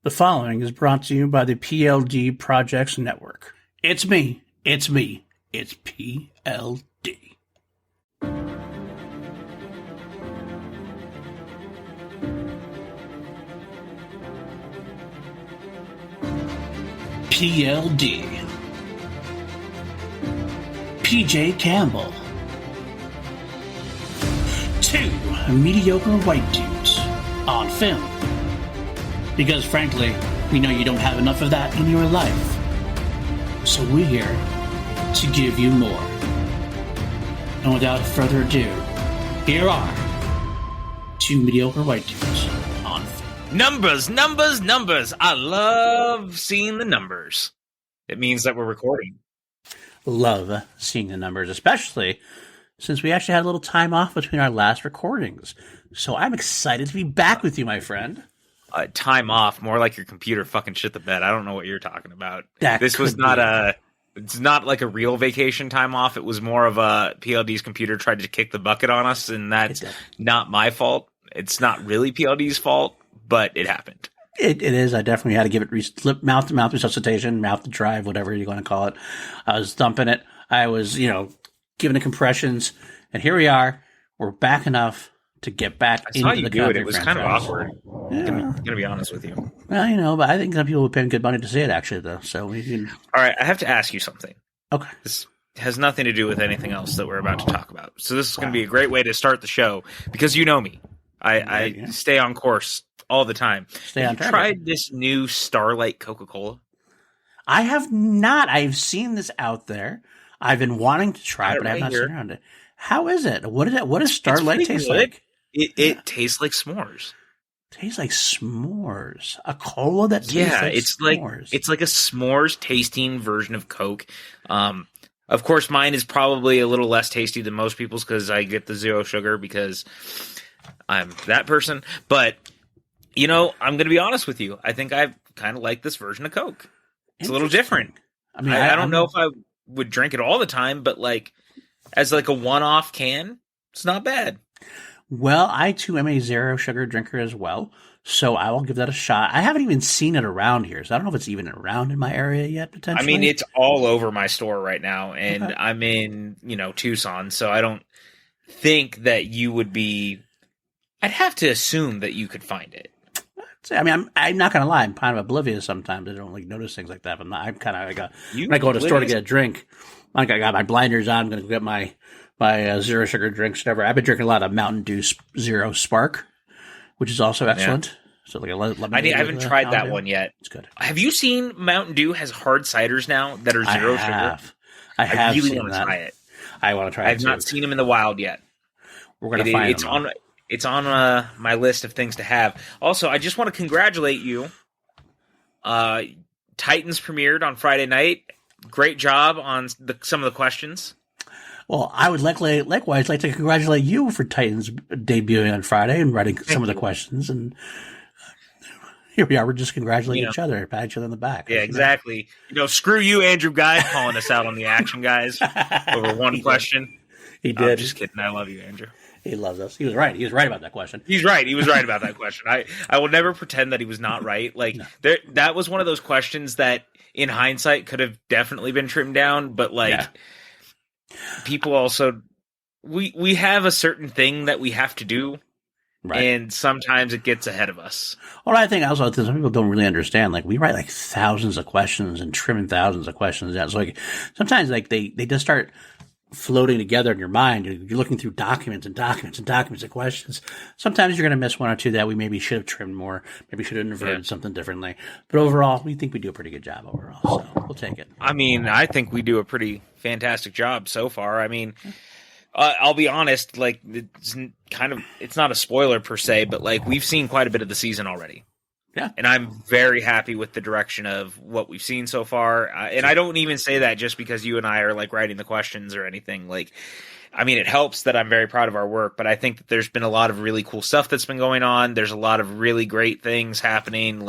The following is brought to you by the PLD Projects Network. It's me. It's PLD. PLD. PJ Campbell. Two mediocre white dudes on film. Because frankly, we know you don't have enough of that in your life. So we're here to give you more. And without further ado, here are two mediocre white dudes on film. Numbers. I love seeing the numbers. It means that we're recording. Love seeing the numbers, especially since we actually had a little time off between our last recordings. So I'm excited to be back with you, my friend. Time off, more like your computer fucking shit the bed. I don't know what you're talking about. It's not like a real vacation time off. It was more of a PLD's computer tried to kick the bucket on us, and that's not my fault. It's not really PLD's fault, but it happened. It is. I definitely had to give it mouth-to-mouth resuscitation, mouth-to-drive, whatever you're going to call it. I was thumping it. I was, giving it compressions, and here we are. We're back enough to get back into the country. It was kind of awkward. Yeah. I'm gonna be honest with you. Well, but I think some people would pay good money to see it, actually, though. So we can. All right, I have to ask you something. Okay. This has nothing to do with anything else that we're about to talk about. So this is going to be a great way to start the show because you know me. I stay on course all the time. Have you tried this new Starlight Coca-Cola? I have not. I've seen this out there. I've been wanting to try it, but I have not seen around it. How is it? What does Starlight taste like? It tastes like s'mores. Tastes like s'mores. A cola that tastes like s'mores. It's like a s'mores tasting version of Coke. Of course, mine is probably a little less tasty than most people's because I get the zero sugar because I'm that person. But, I'm going to be honest with you. I think I kind of like this version of Coke. It's a little different. I mean, I don't know if I would drink it all the time, but as a one-off can, it's not bad. Well, I too am a zero sugar drinker as well, so I will give that a shot. I haven't even seen it around here, so I don't know if it's even around in my area yet, potentially. I mean, it's all over my store right now, and I'm in, Tucson, so I don't think that you would be... I'd have to assume that you could find it. I mean, I'm not going to lie. I'm kind of oblivious sometimes. I don't notice things like that, but I'm kind of like when I go to the store to get a drink, I got my blinders on, I'm going to get my zero sugar drinks, whatever. I've been drinking a lot of Mountain Dew Zero Spark, which is also excellent. Yeah. So I haven't tried that one yet. It's good. Have you seen Mountain Dew has hard ciders now that are zero sugar? I really want to try it. I want to try it. I've not seen them in the wild yet. We're going to find them. It's on my list of things to have. Also, I just want to congratulate you. Titans premiered on Friday night. Great job on some of the questions. Well, I would likewise like to congratulate you for Titans debuting on Friday and writing some of the questions. And here we are. We're just congratulating each other, pat each other on the back. Yeah, exactly. Screw you, Andrew Guy, calling us out on the action guys over one question. He did. I'm just kidding. I love you, Andrew. He loves us. He was right. He was right about that question. He's right. He was right about that question. I will never pretend that he was not right. No. That was one of those questions that, in hindsight, could have definitely been trimmed down. But people also, we have a certain thing that we have to do, right. And sometimes it gets ahead of us. Well, I think also some people don't really understand. We write thousands of questions and trimming thousands of questions down. So sometimes they just start floating together in your mind. You're looking through documents and documents and documents of questions. Sometimes you're going to miss one or two that we maybe should have trimmed more, maybe should have inverted something differently. But overall, we think we do a pretty good job overall, so we'll take it. I mean, I think we do a pretty fantastic job so far. I mean, I'll be honest, it's not a spoiler per se, but we've seen quite a bit of the season already. Yeah. And I'm very happy with the direction of what we've seen so far. And I don't even say that just because you and I are writing the questions or anything. It helps that I'm very proud of our work, but I think that there's been a lot of really cool stuff that's been going on. There's a lot of really great things happening.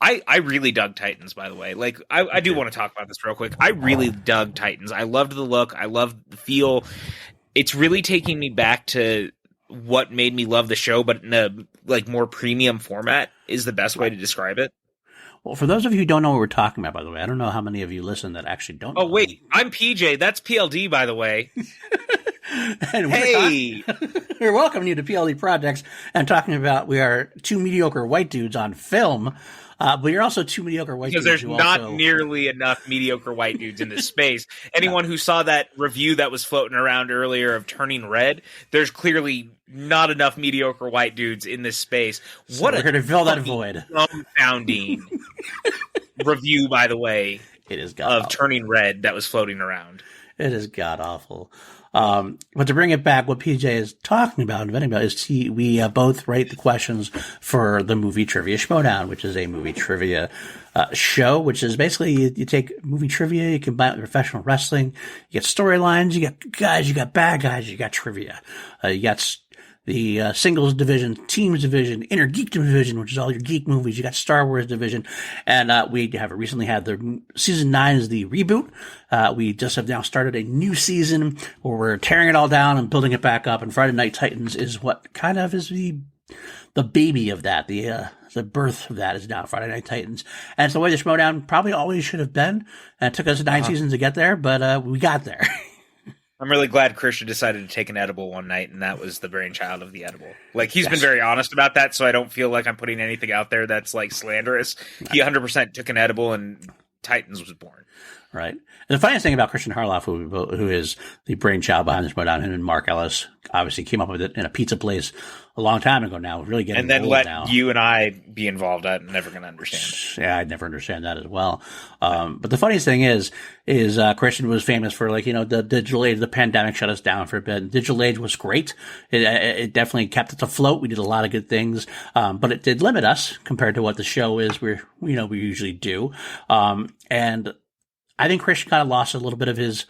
I really dug Titans, by the way. I do want to talk about this real quick. I really dug Titans. I loved the look. I loved the feel. It's really taking me back to what made me love the show, but in a like more premium format is the best way to describe it. Well, for those of you who don't know what we're talking about, by the way, I don't know how many of you listen that actually don't know. Oh, wait, I'm PJ. That's PLD, by the way. And hey! We're welcoming you to PLD Projects and talking about we are two mediocre white dudes on film, but you're also two mediocre white dudes. Because there's not nearly enough mediocre white dudes in this space. Anyone who saw that review that was floating around earlier of Turning Red, there's clearly not enough mediocre white dudes in this space. So we're going to fill that void. Dumbfounding review, by the way, it is of Turning Red that was floating around. It is god awful. But to bring it back, what PJ is talking about, is we both write the questions for the Movie Trivia Schmodown, which is a movie trivia show, which is basically you take movie trivia, you combine it with professional wrestling, you get storylines, you got guys, you got bad guys, you got trivia, you got the singles division, teams division, inner geek division, which is all your geek movies. You got Star Wars division, and we have recently had the season 9 is the reboot. We just have now started a new season where we're tearing it all down and building it back up. And Friday Night Titans is what kind of is the baby of that. The birth of that is now Friday Night Titans, and it's the way the Schmodown probably always should have been. And it took us 9 seasons to get there, but we got there. I'm really glad Christian decided to take an edible one night, and that was the brainchild of the edible. Like, he's been very honest about that, so I don't feel like I'm putting anything out there that's, like, slanderous. He 100% took an edible, and Titans was born. Right. And the funniest thing about Christian Harloff, who is the brainchild behind this Schmodown, him and Mark Ellis obviously came up with it in a pizza place a long time ago now. Really getting and then old let now. You and I be involved. I'm never going to understand. Yeah, I'd never understand that as well. But the funniest thing is Christian was famous for, like, the digital age. The pandemic shut us down for a bit. Digital age was great. It definitely kept us afloat. We did a lot of good things. But it did limit us compared to what the show is we usually do. And I think Christian kind of lost a little bit of his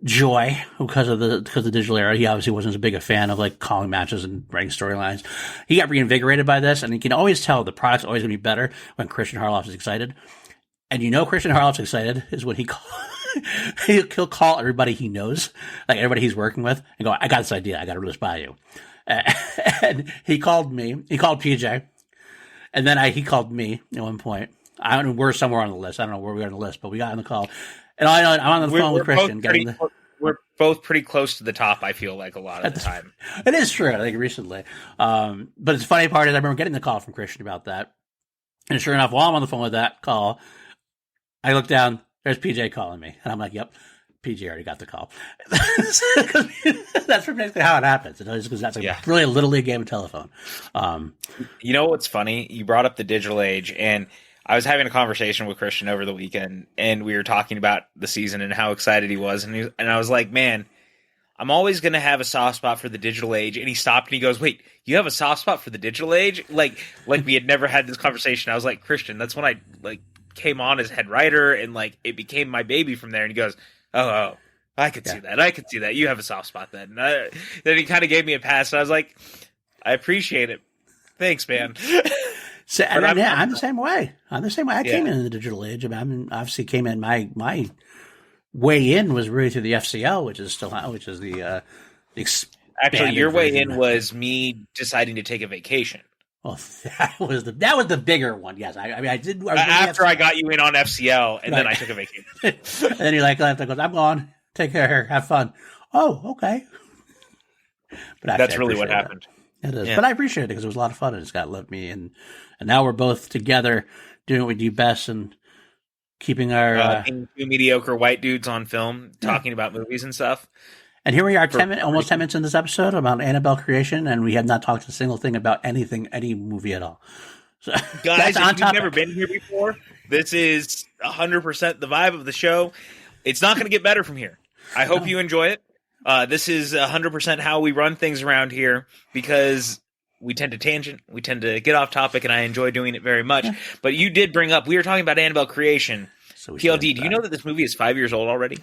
joy because of the digital era. He obviously wasn't as big a fan of, like, calling matches and writing storylines. He got reinvigorated by this, and you can always tell the product's always going to be better when Christian Harloff is excited. And Christian Harloff's excited is when he'll call everybody he knows, like everybody he's working with, and go, "I got this idea. I got to run this by you." And he called me. He called PJ, and then he called me at one point. I don't know, we're somewhere on the list. I don't know where we are on the list, but we got on the call. And I'm on the phone with Christian. We're both pretty close to the top, I feel like, a lot of the time. It is true, I think, recently. But the funny part is I remember getting the call from Christian about that. And sure enough, while I'm on the phone with that call, I look down, there's PJ calling me. And I'm like, yep, PJ already got the call. That's basically how it happens. Because that's really a Little League game of telephone. You know what's funny? You brought up the digital age, and I was having a conversation with Christian over the weekend, and we were talking about the season and how excited he was. And I was like, man, I'm always going to have a soft spot for the digital age. And he stopped and he goes, wait, you have a soft spot for the digital age? Like we had never had this conversation. I was like, Christian, that's when I came on as head writer, and it became my baby from there. And he goes, oh, I could see that. I could see that. You have a soft spot then. Then he kind of gave me a pass, and I was like, I appreciate it. Thanks, man. So, I'm the same way. I'm the same way. I came in the digital age. I mean, obviously came in my way in was really through the FCL, which is the actually your way in was me deciding to take a vacation. Well, that was the bigger one. Yes, I did. After I got you in on FCL, and then I took a vacation. And then you're like, I'm gone. Take care. Have fun. Oh, okay. But that's really what happened. It is, but I appreciate it because it was a lot of fun, and it's got left me, and now we're both together doing what we do best and keeping our two mediocre white dudes on film talking about movies and stuff. And here we are, almost 10 minutes in this episode about Annabelle creation, and we have not talked a single thing about any movie at all. So, guys, if you've never been here before, this is 100% the vibe of the show. It's not going to get better from here. I hope you enjoy it. This is 100% how we run things around here because we tend to tangent, we tend to get off topic, and I enjoy doing it very much. Yeah. But you did bring up, we were talking about Annabelle creation. So PLD, do you know that this movie is 5 years old already?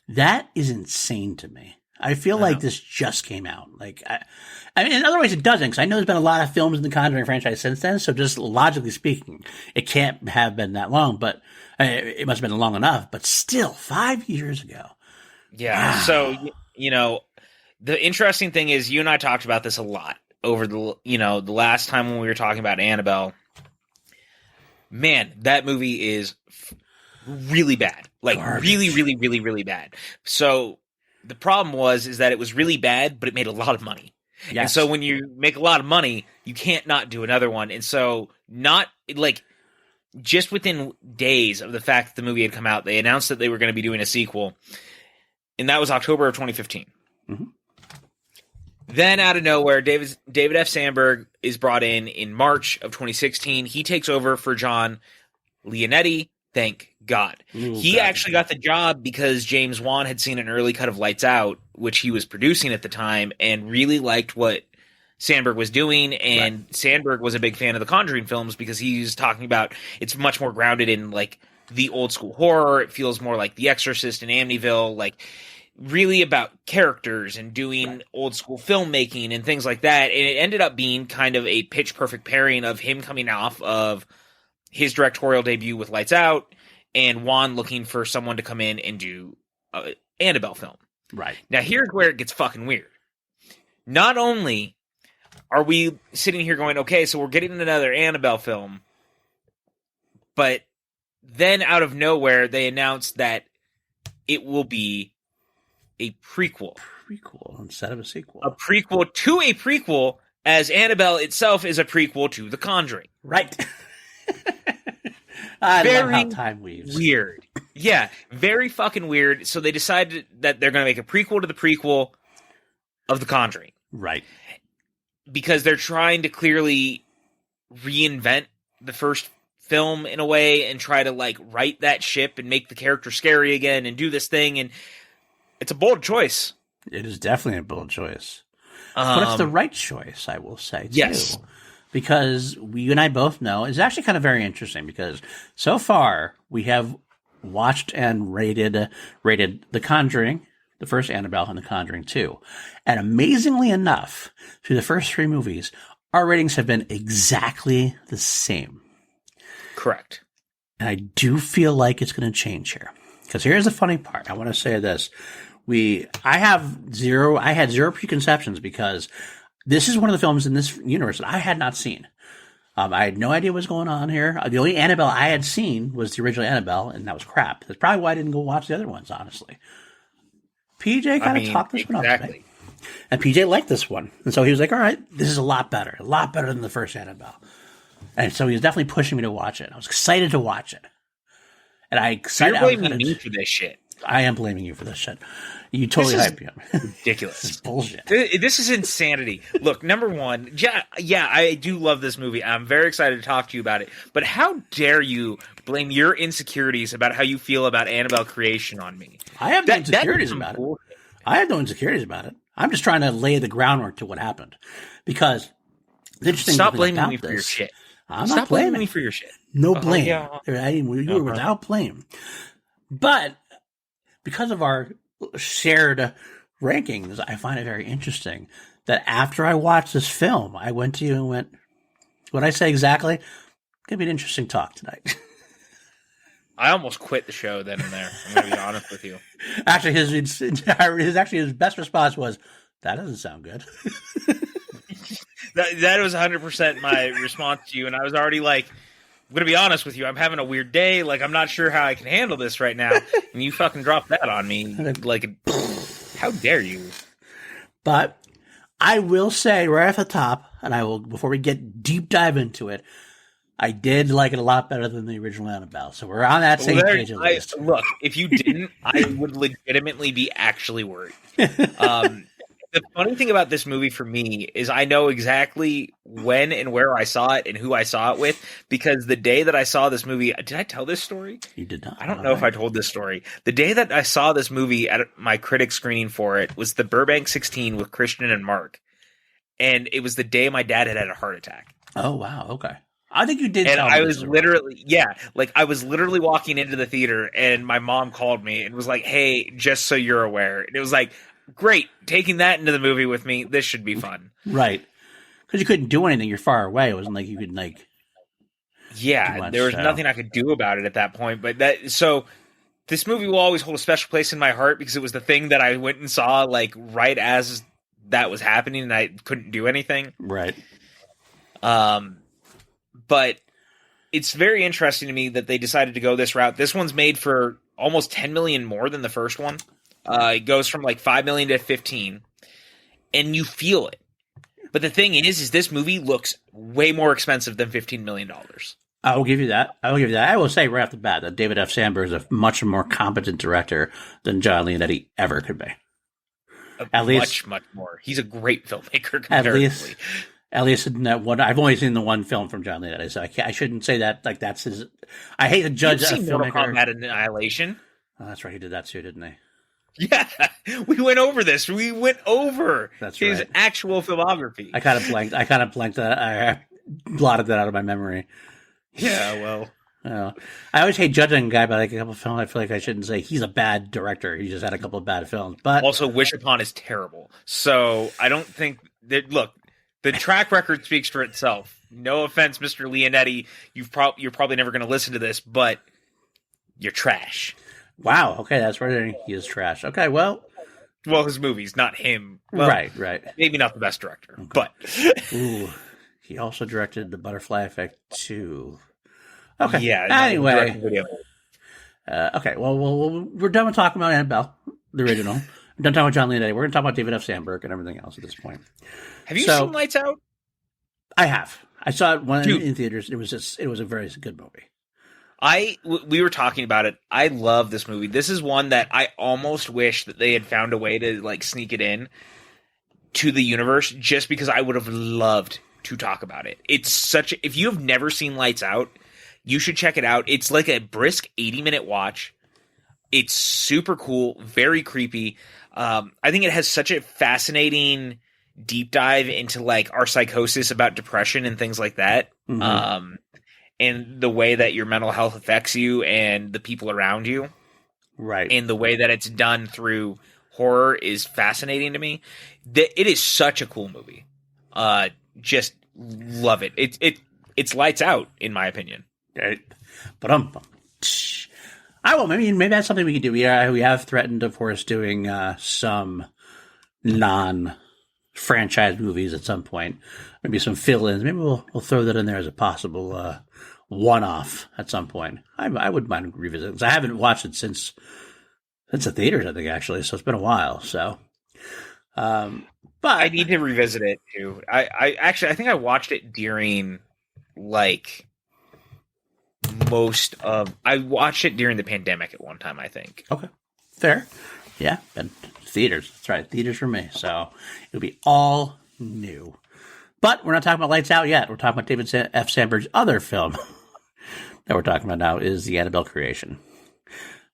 That is insane to me. I feel like this just came out. I mean, in other ways, it doesn't, because I know there's been a lot of films in the Conjuring franchise since then. So just logically speaking, it can't have been that long, but it must have been long enough. But still, 5 years ago. Yeah. Wow. So, the interesting thing is, you and I talked about this a lot over the last time when we were talking about Annabelle. Man, that movie is really bad. Like, Garbage. really, really, really, really bad. So the problem is that it was really bad, but it made a lot of money. Yes. And so when you make a lot of money, you can't not do another one. And so just within days of the fact that the movie had come out, they announced that they were going to be doing a sequel. And that was October of 2015. Mm-hmm. Then out of nowhere, David F. Sandberg is brought in March of 2016. He takes over for John Leonetti. Thank God. He actually got the job because James Wan had seen an early cut of Lights Out, which he was producing at the time, and really liked what Sandberg was doing. And right. Sandberg was a big fan of the Conjuring films because he's talking about it's much more grounded in like the old school horror. It feels more like The Exorcist and Amityville, like really about characters and doing old school filmmaking and things like that. And it ended up being kind of a pitch perfect pairing of him coming off of his directorial debut with Lights Out and Juan looking for someone to come in and do an Annabelle film. Right. Now here's where it gets fucking weird. Not only are we sitting here going, okay, so we're getting another Annabelle film, but then out of nowhere they announced that it will be a prequel. Prequel instead of a sequel. A prequel to a prequel, as Annabelle itself is a prequel to The Conjuring. Right. I love how time weaves. Weird. Yeah, very fucking weird. So they decided that they're going to make a prequel to the prequel of The Conjuring. Right. Because they're trying to clearly reinvent the first film in a way and try to like right that ship and make the character scary again and do this thing. And it's a bold choice. It is definitely a bold choice. But it's the right choice, I will say, too. Yes. Because you and I both know, it's actually kind of very interesting because so far we have watched and rated The Conjuring, the first Annabelle, and The Conjuring 2. And amazingly enough, through the first three movies, our ratings have been exactly the same. Correct. And I do feel like it's going to change here. Because here's the funny part. I want to say this. I had zero preconceptions because this is one of the films in this universe that I had not seen. I had no idea what was going on here. The only Annabelle I had seen was the original Annabelle, and that was crap. That's probably why I didn't go watch the other ones, honestly. PJ kind of talked this one up today. And PJ liked this one. And so he was like, all right, this is a lot better than the first Annabelle. And so he was definitely pushing me to watch it. I was excited to watch it. And You're blaming me for this shit. I am blaming you for this shit. You totally hyped me up. Ridiculous. This is bullshit. This is insanity. Look, number one, yeah, I do love this movie. I'm very excited to talk to you about it. But how dare you blame your insecurities about how you feel about Annabelle creation on me? I have no insecurities about it. I have no insecurities about it. I'm just trying to lay the groundwork to what happened. Because the interesting Stop thing blaming about me for your shit. I'm Stop not blaming me for your shit. No blame. Yeah. You were without blame. But because of our shared rankings, I find it very interesting that after I watched this film, I went to you and went, what'd I say exactly? Gonna be an interesting talk tonight. I almost quit the show then and there. I'm going to be honest with you. Actually, his best response was, that doesn't sound good. That was 100% my response to you, and I was already like, I'm going to be honest with you, I'm having a weird day, like, I'm not sure how I can handle this right now, and you fucking dropped that on me, like, how dare you? But I will say right off the top, and I will, before we get deep dive into it, I did like it a lot better than the original Annabelle, so we're on that same page at least. Look, if you didn't, I would legitimately be actually worried. The funny thing about this movie for me is I know exactly when and where I saw it and who I saw it with, because the day that I saw this movie, did I tell this story? You did not. I don't know if I told this story. The day that I saw this movie at my critic screening for it was the Burbank 16 with Christian and Mark. And it was the day my dad had a heart attack. Oh, wow. Okay. I think you did. And I was I was literally walking into the theater and my mom called me and was like, hey, just so you're aware. And it was like, great, taking that into the movie with me. This should be fun. Right. Because you couldn't do anything. You're far away. It wasn't like you could, Yeah, there was nothing I could do about it at that point. But so this movie will always hold a special place in my heart because it was the thing that I went and saw like right as that was happening, and I couldn't do anything. Right. But it's very interesting to me that they decided to go this route. This one's made for almost 10 million more than the first one. It goes from like 5 million to 15, and you feel it. But the thing is this movie looks way more expensive than $15 million. I will give you that. I will say right off the bat that David F. Sandberg is a much more competent director than John Leonetti ever could be. Much more. He's a great filmmaker comparatively. At least in that one, I've only seen the one film from John Leonetti, so I shouldn't say that. Like that's his. I hate to judge a filmmaker. Mortal Kombat Annihilation. Oh, that's right. He did that too, didn't he? Yeah, we went over this. We went over his right. actual filmography. I kind of blanked that. I blotted that out of my memory. Yeah, well. I always hate judging a guy by like a couple of films. I feel like I shouldn't say he's a bad director. He just had a couple of bad films. But also, Wish Upon is terrible. So I don't think that. Look, the track record speaks for itself. No offense, Mr. Leonetti. You're probably never going to listen to this, but you're trash. Wow. Okay, that's right. He is trash. Okay, well, his movies, not him. Well, right. Maybe not the best director, okay. But ooh, he also directed The Butterfly Effect 2. Okay. Yeah. Anyway. Okay. Well, we're done with talking about Annabelle, the original. We're done talking about John Leonetti. We're going to talk about David F. Sandberg and everything else at this point. Have you seen Lights Out? I have. I saw it in theaters. It was a very good movie. We were talking about it. I love this movie. This is one that I almost wish that they had found a way to like sneak it in to the universe, just because I would have loved to talk about it. It's if you have never seen Lights Out, you should check it out. It's like a brisk 80-minute watch. It's super cool, very creepy. I think it has such a fascinating deep dive into like our psychosis about depression and things like that. Mm-hmm. And the way that your mental health affects you and the people around you. Right. And the way that it's done through horror is fascinating to me. It is such a cool movie. Just love it. It's Lights Out, in my opinion. Right. But I will. Maybe that's something we could do. We have threatened, of course, doing some non-franchise movies at some point. Maybe some fill-ins. Maybe we'll throw that in there as a possible one-off at some point. I wouldn't mind revisiting because I haven't watched it since the theaters, I think, actually. So it's been a while. So, but I need to revisit it too. I think I watched it during like I watched it during the pandemic at one time, I think. Okay. Fair. Yeah. And theaters. That's right. Theaters for me. So it'll be all new. But we're not talking about Lights Out yet. We're talking about David F. Sandberg's other film that we're talking about now is the Annabelle creation.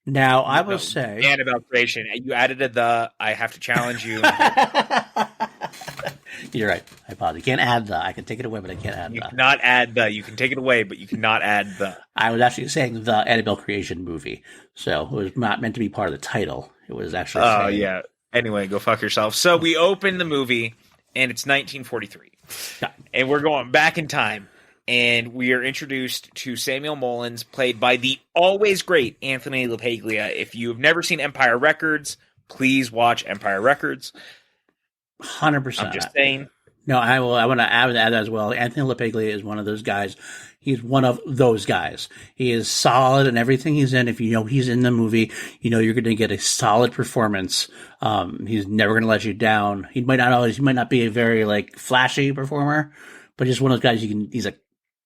Now, I will say... Annabelle creation. You added I have to challenge you. You're right. I apologize. You can't add the. I can take it away, but I can't add the. You cannot add the. You can take it away, but you cannot add the. I was actually saying the Annabelle creation movie. So it was not meant to be part of the title. It was actually saying... yeah. Anyway, go fuck yourself. So we open the movie, and it's 1943. Yeah. And we're going back in time. And we are introduced to Samuel Mullins, played by the always great Anthony LaPaglia. If you have never seen Empire Records, please watch Empire Records. 100%. I'm just saying. No, I will. I want to add that as well. Anthony LaPaglia is one of those guys. He's one of those guys. He is solid in everything he's in. If you know he's in the movie, you know you're going to get a solid performance. He's never going to let you down. He might not be a very like flashy performer, but he's one of those guys he's a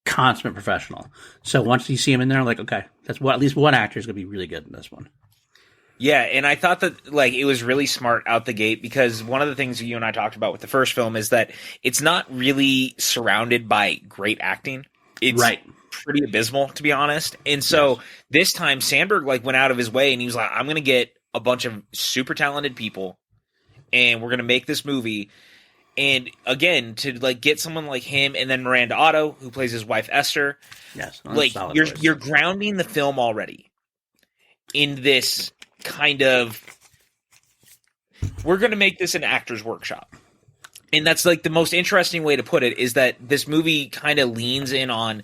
consummate professional. So once you see him in there, like, okay, that's what at least one actor is going to be really good in this one. Yeah, and I thought that like it was really smart out the gate because one of the things you and I talked about with the first film is that it's not really surrounded by great acting. It's pretty abysmal, to be honest. And so this time Sandberg like went out of his way and he was like, I'm going to get a bunch of super talented people and we're going to make this movie. And again, to like get someone like him and then Miranda Otto, who plays his wife Esther, like you're grounding the film already in this kind of, we're going to make this an actor's workshop. And that's like the most interesting way to put it is that this movie kind of leans in on,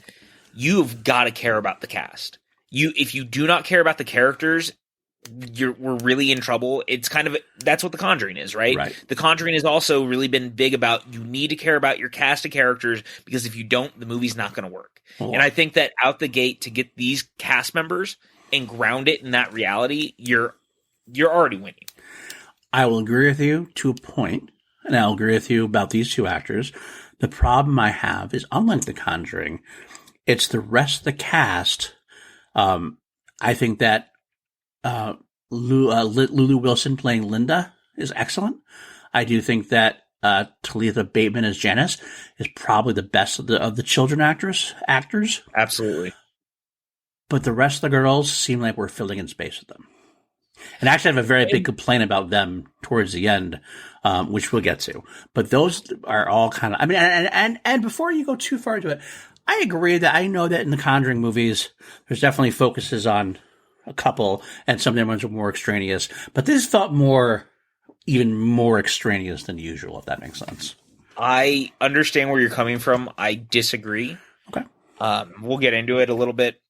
you've got to care about the cast. If you do not care about the characters, we're really in trouble. It's kind of, that's what The Conjuring is, right? Right. The Conjuring has also really been big about, you need to care about your cast of characters, because if you don't, the movie's not going to work. Oh. And I think that out the gate, to get these cast members and ground it in that reality, you're already winning. I will agree with you to a point, and I'll agree with you about these two actors. The problem I have is, unlike The Conjuring, it's the rest of the cast. I think that Lulu Wilson playing Linda is excellent. I do think that Talitha Bateman as Janice is probably the best of the children actors. Absolutely. But the rest of the girls seem like we're filling in space with them. And actually, I have a very big complaint about them towards the end, which we'll get to. But those are all kind of, I mean, and before you go too far into it, I agree that I know that in the Conjuring movies, there's definitely focuses on a couple, and some of them ones are more extraneous. But this felt even more extraneous than usual, if that makes sense. I understand where you're coming from. I disagree. Okay. We'll get into it a little bit.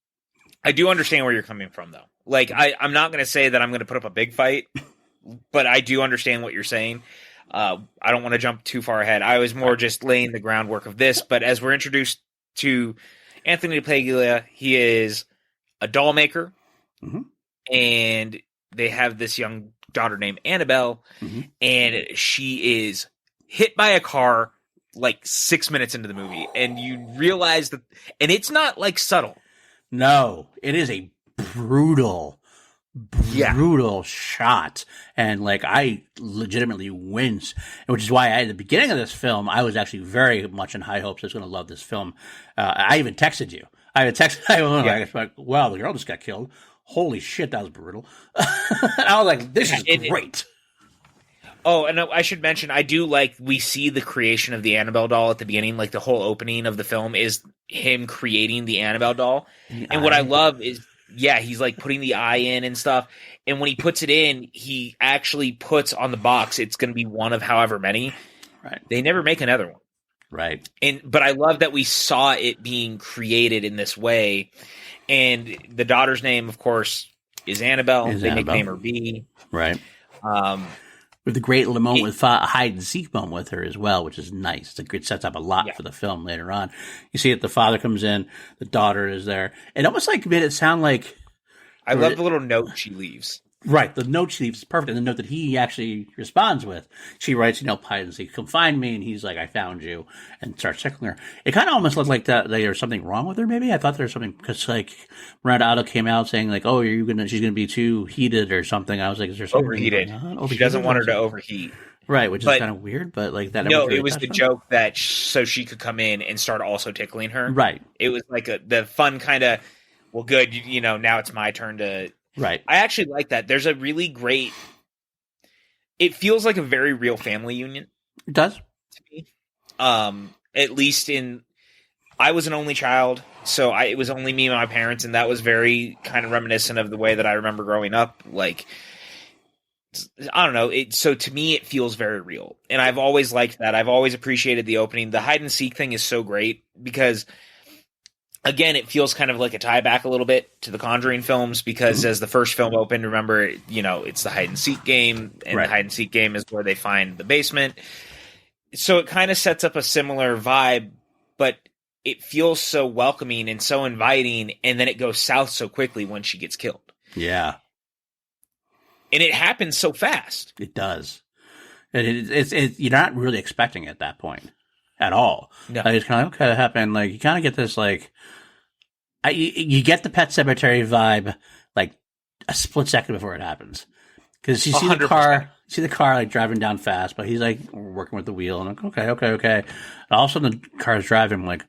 I do understand where you're coming from, though. Like, I'm not going to say that I'm going to put up a big fight, but I do understand what you're saying. I don't want to jump too far ahead. I was more just laying the groundwork of this. But as we're introduced to Anthony Paglia, he is a doll maker, and they have this young daughter named Annabelle, and she is hit by a car like 6 minutes into the movie, and you realize that, and it's not like subtle. No, it is a brutal shot, and like I legitimately wince, which is why at the beginning of this film I was actually very much in high hopes I was going to love this film. I even texted you. I was like, wow, the girl just got killed. Holy shit, that was brutal. I was like, this is great. Oh, and I should mention, I do like, we see the creation of the Annabelle doll at the beginning. Like, the whole opening of the film is him creating the Annabelle doll. And what I love is, he's like putting the eye in and stuff. And when he puts it in, he actually puts on the box, it's going to be one of however many. Right. They never make another one. Right. But I love that we saw it being created in this way. And the daughter's name, of course, is Annabelle. They nickname her B. Right. With the great moment with a hide and seek moment with her as well, which is nice. It sets up a lot for the film later on. You see that the father comes in, the daughter is there. It almost like made it sound like. I love the little note she leaves. Right, the note she leaves is perfect, and the note that he actually responds with, she writes, hide and seek, come find me, and he's like, I found you, and starts tickling her. It kind of almost looked like that there was something wrong with her, maybe? I thought there was something, because, like, Miranda Otto came out saying, like, oh, she's gonna be too heated or something. I was like, is there something overheated? She doesn't want her to overheat. Right, which is kind of weird, but, like, that. No, it was the joke that so she could come in and start also tickling her. Right. It was like the fun kind of, well, good, now it's my turn to. Right. I actually like that. There's a really great. It feels like a very real family union. It does. To me. At least I was an only child, so it was only me and my parents, and that was very kind of reminiscent of the way that I remember growing up. Like, I don't know. So to me, it feels very real, and I've always liked that. I've always appreciated the opening. The hide and seek thing is so great because, again, it feels kind of like a tie back a little bit to the Conjuring films because as the first film opened, remember, it's the hide and seek game, and the hide and seek game is where they find the basement. So it kind of sets up a similar vibe, but it feels so welcoming and so inviting, and then it goes south so quickly when she gets killed. Yeah. And it happens so fast. It does. It's you're not really expecting it at that point at all. No. It's kind of like, okay, it happened. Like, you kind of get this, like, you get the Pet Sematary vibe, like, a split second before it happens. Because you see 100%. The car, like, driving down fast, but he's, like, working with the wheel, and I'm like, okay. And all of a sudden, the car's driving, I'm like,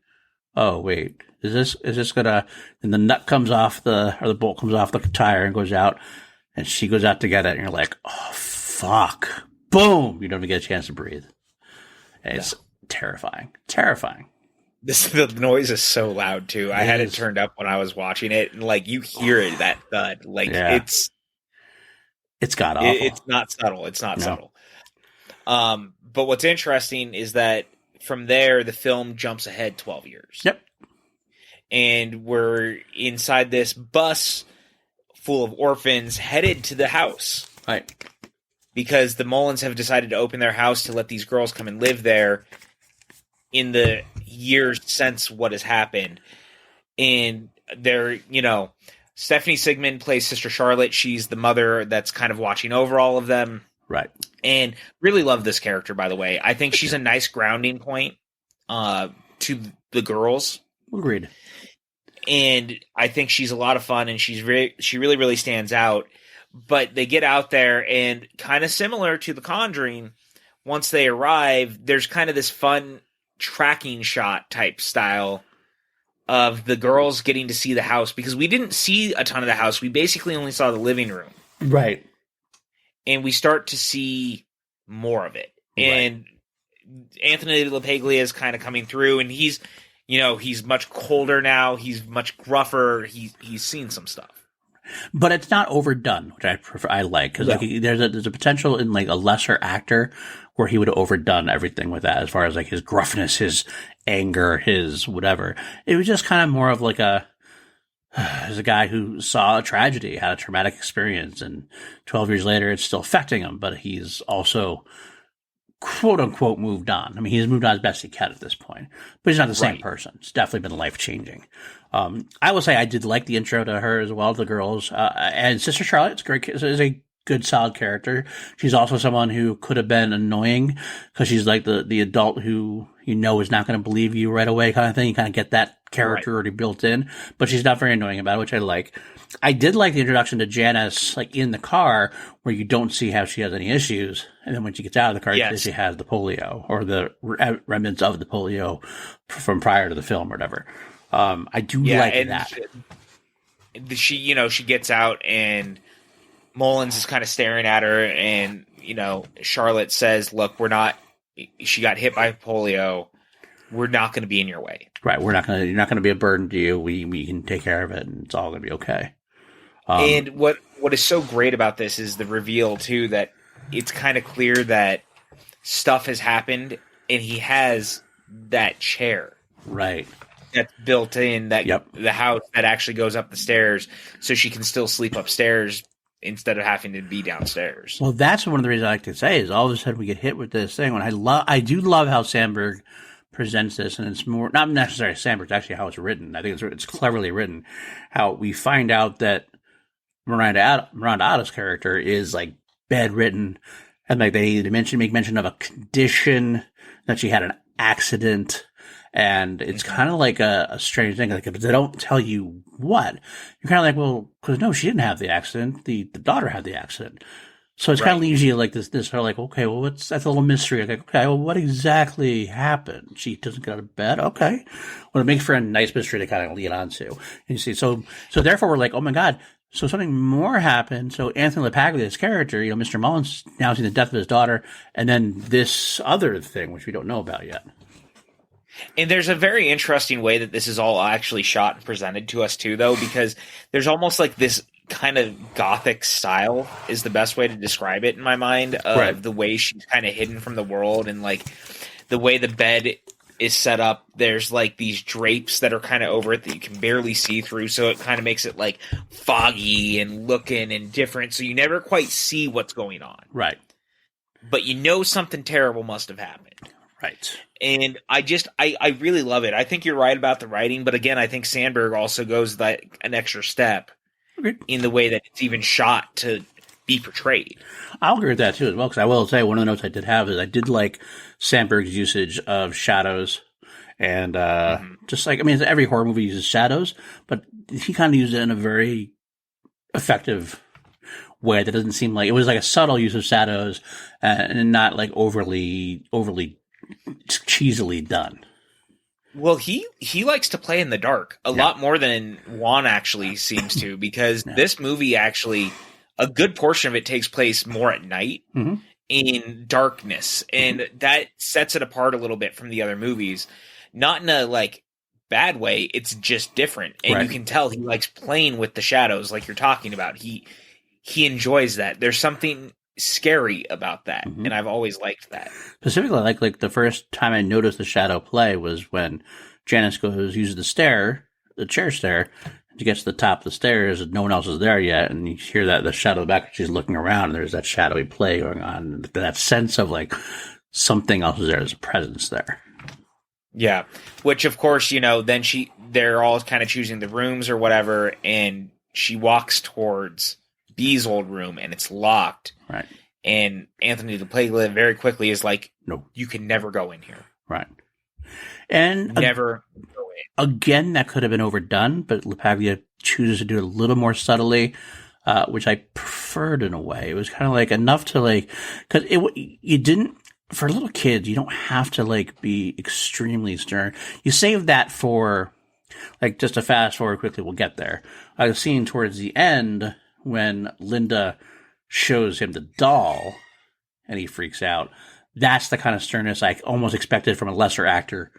oh, wait, is this gonna, and the nut comes off or the bolt comes off the tire and goes out, and she goes out to get it, and you're like, oh, fuck. Boom! You don't even get a chance to breathe. And it's terrifying. The noise is so loud too. I had it turned up when I was watching it, and like you hear it, that thud. Like it's god awful. It's not subtle. It's not subtle. But what's interesting is that from there, the film jumps ahead 12 years. Yep. And we're inside this bus full of orphans headed to the house. Right. Because the Mullins have decided to open their house to let these girls come and live there in the years since what has happened. And they're, Stephanie Sigmund plays Sister Charlotte. She's the mother that's kind of watching over all of them. Right. And really love this character, by the way. I think she's a nice grounding point to the girls. Agreed. And I think she's a lot of fun, and she really, really stands out. But they get out there, and kind of similar to The Conjuring, once they arrive, there's kind of this fun tracking shot type style of the girls getting to see the house, because we didn't see a ton of the house. We basically only saw the living room. Right. And we start to see more of it. Right. And Anthony LaPaglia is kind of coming through, and he's much colder now. He's much gruffer. He's seen some stuff. But it's not overdone, which I like, because there's a potential in like a lesser actor where he would have overdone everything with that, as far as like his gruffness, his anger, his whatever. It was just kind of more of like as a guy who saw a tragedy, had a traumatic experience, and 12 years later it's still affecting him, but he's also quote unquote moved on. I mean, he's moved on as best he can at this point, but he's not the same person. It's definitely been life changing. I will say I did like the intro to her as well, the girls, and Sister Charlotte. Is a good, solid character. She's also someone who could have been annoying, because she's like the adult who is not going to believe you right away, kind of thing. You kind of get that character already built in, but she's not very annoying about it, which I like. I did like the introduction to Janice, like in the car, where you don't see how she has any issues, and then when she gets out of the car, she has the polio, or the remnants of the polio from prior to the film or whatever. I do like that. She gets out, and Mullins is kind of staring at her, and Charlotte says, "Look, she got hit by polio. We're not going to be in your way. Right. You're not going to be a burden to you. We can take care of it, and it's all going to be okay." And what is so great about this is the reveal too, that it's kind of clear that stuff has happened, and he has that chair. Right. That's built in the house that actually goes up the stairs, so she can still sleep upstairs instead of having to be downstairs. Well, that's one of the reasons I like to say is all of a sudden we get hit with this thing. When I do love how Sandberg presents this, and it's more not necessarily Sandberg, it's actually how it's written. I think it's cleverly written. How we find out that Miranda Otto's character is like bedridden, and like they make mention of a condition, that she had an accident. And it's kind of like a strange thing. Like, if they don't tell you what, you're kind of like, well, because no, she didn't have the accident. The daughter had the accident. So it's kind of leaves you like this sort of like, okay, well, that's a little mystery. Like, okay, well, what exactly happened? She doesn't get out of bed. Okay. Well, it makes for a nice mystery to kind of lead on to. And you see, so therefore we're like, oh my God. So something more happened. So Anthony LaPaglia's character, Mr. Mullins, now seeing the death of his daughter, and then this other thing, which we don't know about yet. And there's a very interesting way that this is all actually shot and presented to us too, though, because there's almost like this kind of gothic style is the best way to describe it in my mind, of the way she's kind of hidden from the world, and like the way the bed is set up. There's like these drapes that are kind of over it that you can barely see through, so it kind of makes it like foggy and looking and different, so you never quite see what's going on. Right. But something terrible must have happened. Right. And I really love it. I think you're right about the writing, but again, I think Sandberg also goes an extra step in the way that it's even shot to be portrayed. I'll agree with that too as well, because I will say one of the notes I did have is I did like Sandberg's usage of shadows, and just like, I mean, every horror movie uses shadows, but he kind of used it in a very effective way that doesn't seem like it was like a subtle use of shadows, and not like overly cheesily done. Well, he likes to play in the dark a lot more than Juan actually seems to, because this movie actually, a good portion of it takes place more at night in darkness, and that sets it apart a little bit from the other movies. Not in a like bad way, it's just different, and you can tell he likes playing with the shadows, like you're talking about. He enjoys that. There's something scary about that, and I've always liked that. Specifically, like the first time I noticed the shadow play was when Janice uses the chair stair, She gets to the top of the stairs and no one else is there yet, and you hear that the shadow of the back. She's looking around, and there's that shadowy play going on, and that sense of like something else is there. There's a presence there. Yeah, which of course, then they're all kind of choosing the rooms or whatever, and she walks towards B's old room, and it's locked. Right. And Anthony LaPaglia very quickly is like, "No, you can never go in here." Right. And never go in. Again, that could have been overdone, but LaPaglia chooses to do it a little more subtly, which I preferred in a way. It was kind of like enough to like, because you didn't. For little kids, you don't have to like be extremely stern. You save that for like just to fast forward quickly. We'll get there. I was seeing towards the end when Linda shows him the doll and he freaks out. That's the kind of sternness I almost expected from a lesser actor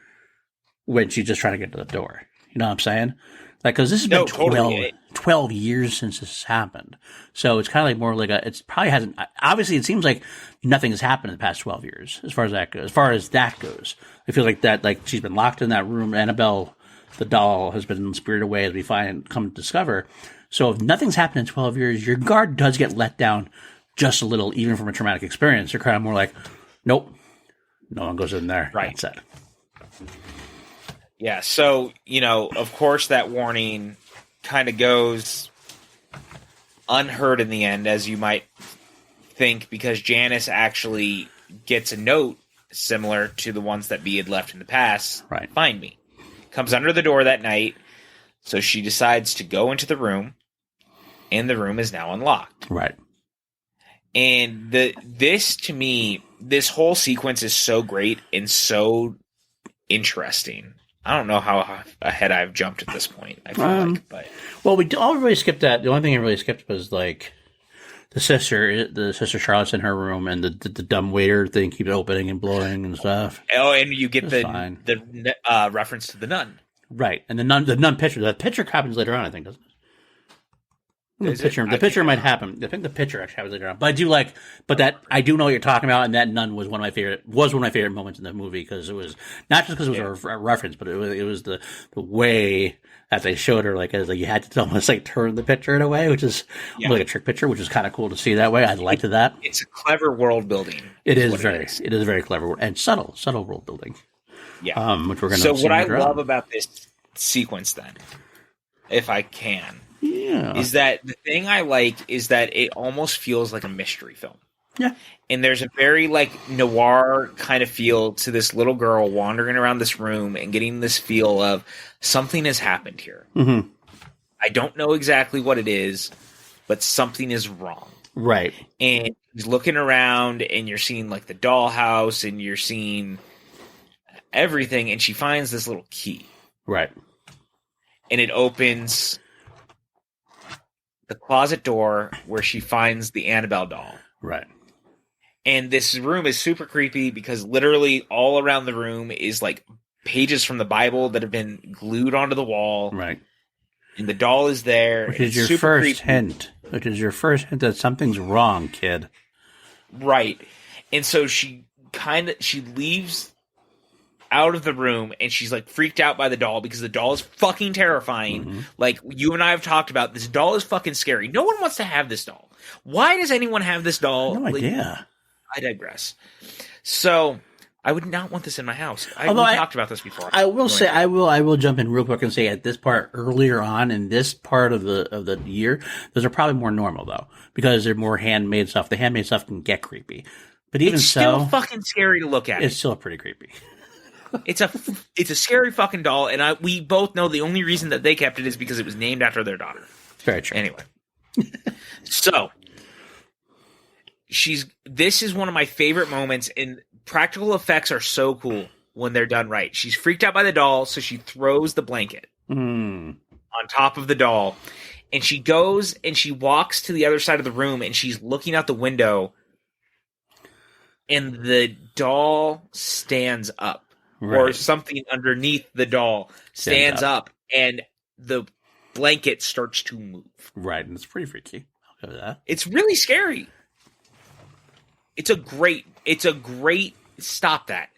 when she's just trying to get to the door. You know what I'm saying? Like, cause this has been 12 years since this has happened. So it's kind of like more like it's probably hasn't, obviously it seems like nothing has happened in the past 12 years as far as that goes. I feel like that, like she's been locked in that room. Annabelle, the doll, has been spirited away as we come to discover. So if nothing's happened in 12 years, your guard does get let down just a little, even from a traumatic experience. You're kind of more like, nope, no one goes in there. Right. That's it. Yeah, so, of course that warning kind of goes unheard in the end, as you might think, because Janice actually gets a note similar to the ones that B had left in the past. Right. Find me. Comes under the door that night, so she decides to go into the room, and the room is now unlocked. Right. And this, to me, this whole sequence is so great and so interesting. I don't know how ahead I've jumped at this point. I feel like, but well, we all really skipped that. The only thing I really skipped was like the sister Charlotte's in her room, and the dumb waiter thing keeps opening and blowing and stuff. Oh, and you get the reference to the nun, right? And the nun picture. That picture happens later on, I think, doesn't it? The picture might happen. I think the picture actually happens later on. But I do I do know what you're talking about, and that nun was one of my favorite moments in the movie, because it was not just because it was a reference, but it was the way that they showed her, like, as like you had to almost like turn the picture in a way, which is like a trick picture, which is kind of cool to see that way. I liked that. It's a clever world building. It is very clever and subtle world building. Yeah. Which we're going to. So what I love about this sequence, then, if I can. Yeah. Is that the thing I like is that it almost feels like a mystery film. Yeah. And there's a very like noir kind of feel to this little girl wandering around this room and getting this feel of something has happened here. Mm-hmm. I don't know exactly what it is, but something is wrong. Right. And he's looking around, and you're seeing like the dollhouse, and you're seeing everything, and she finds this little key. Right. And it opens the closet door where she finds the Annabelle doll. Right. And this room is super creepy because literally all around the room is like pages from the Bible that have been glued onto the wall. Right. And the doll is there. Which is your first hint. Which is your first hint that something's wrong, kid. Right. And so she leaves out of the room, and she's like freaked out by the doll because the doll is fucking terrifying. Mm-hmm. Like you and I have talked about, this doll is fucking scary. No one wants to have this doll. Why does anyone have this doll? No idea. I digress. So I would not want this in my house. We talked about this before. I will jump in real quick and say at this part earlier on in this part of the year, those are probably more normal though, because they're more handmade stuff. The handmade stuff can get creepy, but even it's still fucking scary to look at. It's still pretty creepy. It's a scary fucking doll, and we both know the only reason that they kept it is because it was named after their daughter. Very true. Anyway, so this is one of my favorite moments, and practical effects are so cool when they're done right. She's freaked out by the doll, so she throws the blanket on top of the doll, and she goes and she walks to the other side of the room, and she's looking out the window, and the doll stands up. Right. Or something underneath the doll stands up, and the blanket starts to move. Right, and it's pretty freaky. I'll go with that. It's really scary. It's a great stop that.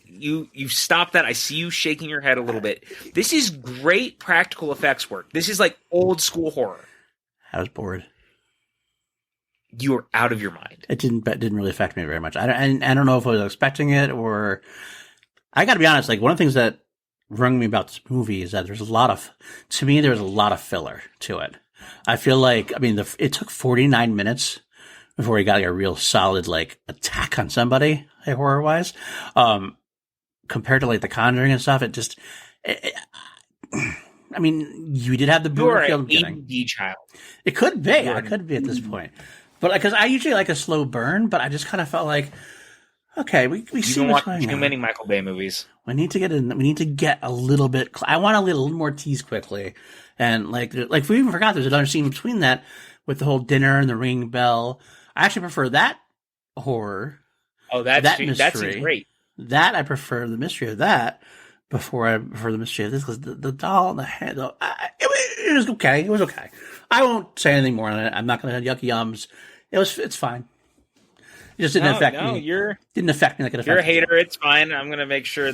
you stopped that. I see you shaking your head a little bit. This is great practical effects work. This is like old school horror. I was bored. You were out of your mind. It didn't really affect me very much. I don't know if I was expecting it or. I got to be honest. Like one of the things that wrung me about this movie is that there's a lot of filler to it. I feel like it took 49 minutes before he got like a real solid like attack on somebody, like, horror wise. Compared to like The Conjuring and stuff, you did have the boomer kill in the beginning. ADD child. It could be. I could be at this point, but because I usually like a slow burn, but I just kind of felt like, okay, we see what's going on. Too many Michael Bay movies. We need to get a little bit. I want a little more tease quickly, and like we even forgot there's another scene between that with the whole dinner and the ringing bell. I actually prefer that horror. Oh, that seems great. That I prefer the mystery of that before I prefer the mystery of this, because the doll and the head. It was okay. It was okay. I won't say anything more on it. I'm not going to have yucky yums. It's fine. It just didn't affect me. Didn't affect me like it affected. You're a hater. It's fine. I'm going to make sure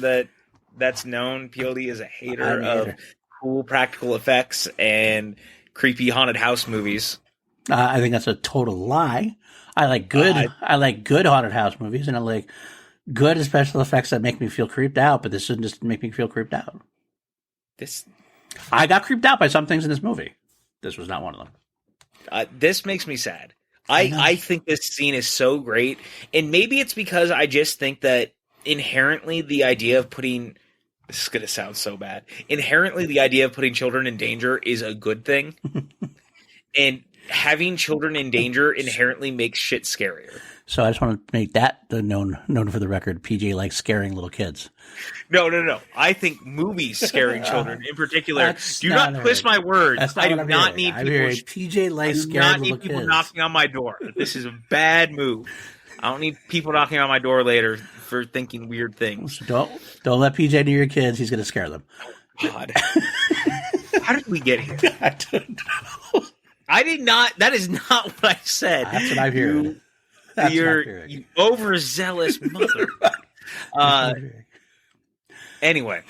that's known. PLD is a hater of cool practical effects and creepy haunted house movies. I think that's a total lie. I like good. I like good haunted house movies, and I like good special effects that make me feel creeped out. But this didn't just make me feel creeped out. I got creeped out by some things in this movie. This was not one of them. This makes me sad. I think this scene is so great, and maybe it's because I just think that inherently the idea of putting – this is going to sound so bad. Inherently the idea of putting children in danger is a good thing, and having children in danger inherently makes shit scarier. So I just want to make that known for the record. PJ likes scaring little kids. No. I think movies scaring children in particular. Do not twist my words. I do not need PJ likes scaring little kids. People knocking on my door. This is a bad move. I don't need people knocking on my door later for thinking weird things. Don't let PJ near your kids. He's going to scare them. God. How did we get here? I don't know. I did not. That is not what I said. That's what I'm hearing. You overzealous mother. Anyway,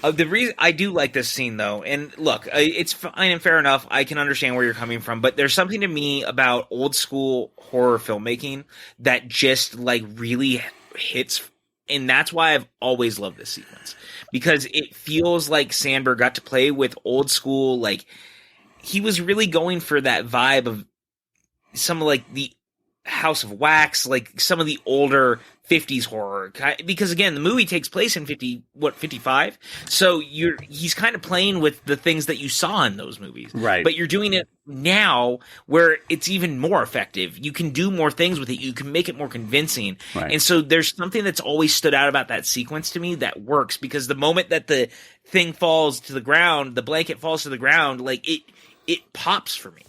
the reason I do like this scene, though, and look, it's fine and fair enough. I can understand where you're coming from, but there's something to me about old school horror filmmaking that just like really hits, and that's why I've always loved this sequence, because it feels like Sandberg got to play with old school, like he was really going for that vibe of some of like the House of Wax, like some of the older 50s horror, because again the movie takes place in 55, so he's kind of playing with the things that you saw in those movies, right? But you're doing it now where it's even more effective. You can do more things with it, you can make it more convincing, right? And so there's something that's always stood out about that sequence to me that works, because the moment that the thing falls to the ground, the blanket falls to the ground, like it pops for me.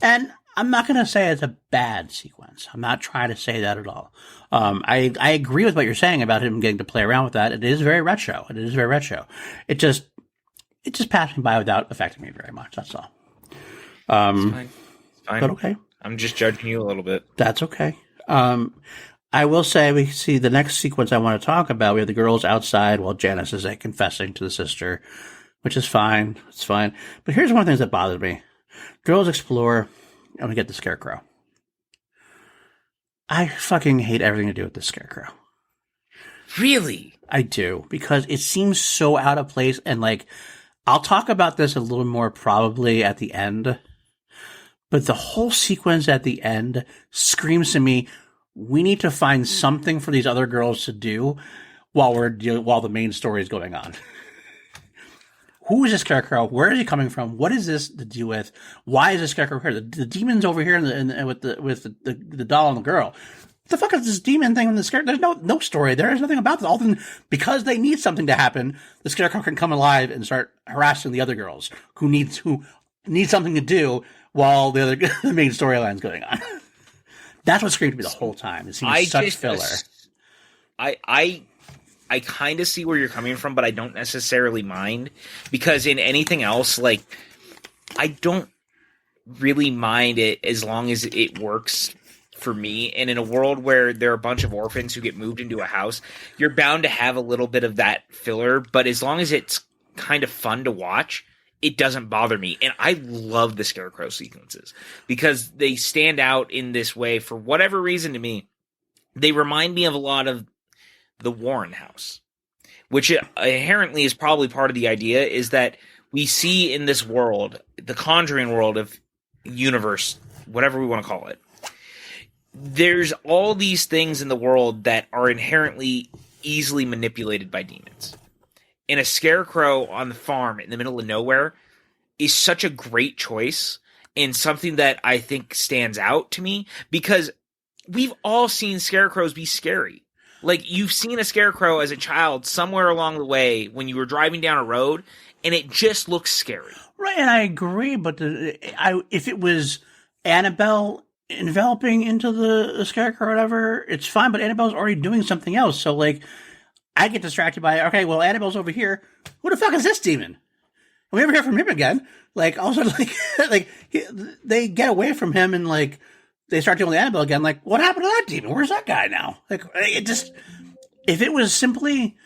And I'm not going to say it's a bad sequence. I'm not trying to say that at all. I agree with what you're saying about him getting to play around with that. It is very retro. It just passed me by without affecting me very much. That's all. It's fine. But okay. I'm just judging you a little bit. That's okay. I will say we see the next sequence I want to talk about. We have the girls outside while Janice is confessing to the sister, which is fine. It's fine. But here's one of the things that bothers me. Girls explore, and we get the scarecrow. I fucking hate everything to do with the scarecrow. Really? I do, because it seems so out of place, and like, I'll talk about this a little more probably at the end, but the whole sequence at the end screams to me, we need to find something for these other girls to do while the main story is going on. Who is this scarecrow? Where is he coming from? What is this to do with? Why is this scarecrow here? The demon's over here with the doll and the girl. What the fuck is this demon thing with the scarecrow? There's no story there. There's nothing about this. All of them, because they need something to happen, the scarecrow can come alive and start harassing the other girls who need something to do while the main storyline's going on. That's what screamed to me the whole time. It seems such filler. I kind of see where you're coming from, but I don't necessarily mind, because in anything else, like, I don't really mind it as long as it works for me. And in a world where there are a bunch of orphans who get moved into a house, you're bound to have a little bit of that filler. But as long as it's kind of fun to watch, it doesn't bother me. And I love the Scarecrow sequences because they stand out in this way for whatever reason to me. They remind me of a lot of the Warren house, which inherently is probably part of the idea, is that we see in this world, the Conjuring world of universe, whatever we want to call it, there's all these things in the world that are inherently easily manipulated by demons. And a scarecrow on the farm in the middle of nowhere is such a great choice and something that I think stands out to me because we've all seen scarecrows be scary. Like, you've seen a scarecrow as a child somewhere along the way when you were driving down a road, and it just looks scary. Right, and I agree, but if it was Annabelle enveloping into the scarecrow or whatever, it's fine, but Annabelle's already doing something else, so, like, I get distracted by, okay, well, Annabelle's over here. Who the fuck is this demon? We never hear from him again. Like, also, like, they get away from him and, like, they start dealing with Annabelle again. Like, what happened to that demon? Where's that guy now? Like, it just, if it was simply,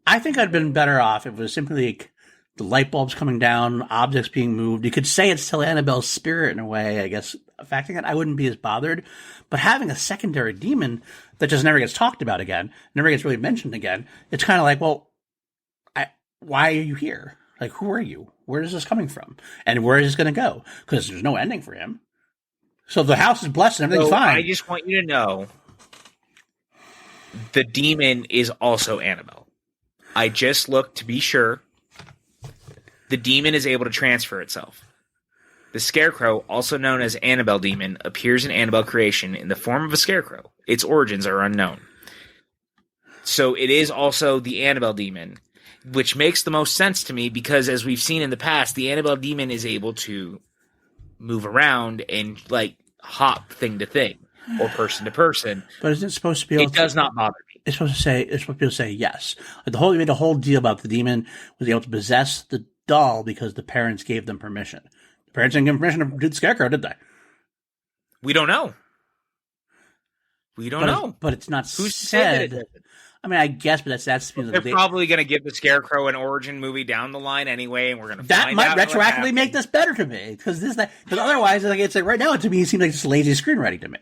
I think I'd been better off if it was simply like the light bulbs coming down, objects being moved. You could say it's still Annabelle's spirit in a way, I guess, affecting it. I wouldn't be as bothered. But having a secondary demon that just never gets talked about again, never gets really mentioned again, it's kind of like, well, why are you here? Like, who are you? Where is this coming from? And where is this going to go? Because there's no ending for him. So the house is blessed and everything's fine. I just want you to know the demon is also Annabelle. I just looked to be sure. The demon is able to transfer itself. The scarecrow, also known as Annabelle demon, appears in Annabelle creation in the form of a scarecrow. Its origins are unknown. So it is also the Annabelle demon, which makes the most sense to me because, as we've seen in the past, the Annabelle demon is able to move around and, like, hop thing to thing or person to person. But isn't it supposed to be able It does not bother me. It's supposed to be able to say yes. Like you made a whole deal about the demon was able to possess the doll because the parents gave them permission. The parents didn't give them permission to do the scarecrow, did they? We don't know. We don't know. But it's not Who said. said it? I mean, I guess, but that's they're probably going to give the Scarecrow an origin movie down the line anyway, and we're going to that might retroactively make this better to me because otherwise, like it's like right now to me, it seems like it's lazy screenwriting to me.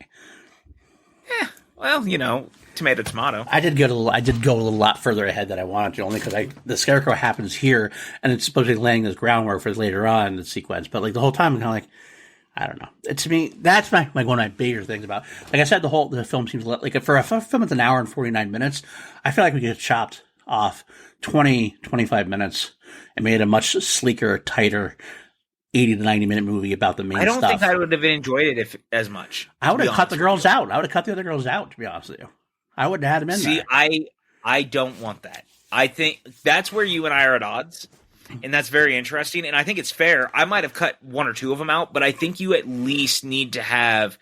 Yeah, well, you know, tomato. I did go a little lot further ahead than I wanted to, only because the Scarecrow happens here, and it's supposed to be laying this groundwork for later on in the sequence. But like the whole time, I'm kind of like, I don't know. To me, that's one of my bigger things about. Like I said, the film seems like for a film that's an hour and 49 minutes. I feel like we could have chopped off 25 minutes and made a much sleeker, tighter 80 to 90 minute movie about the main stuff. I don't think I would have enjoyed it as much. I would have cut the girls out. I would have cut the other girls out, to be honest with you. I wouldn't have had them in there. See, I don't want that. I think that's where you and I are at odds. And that's very interesting, and I think it's fair. I might have cut one or two of them out, but I think you at least need to have,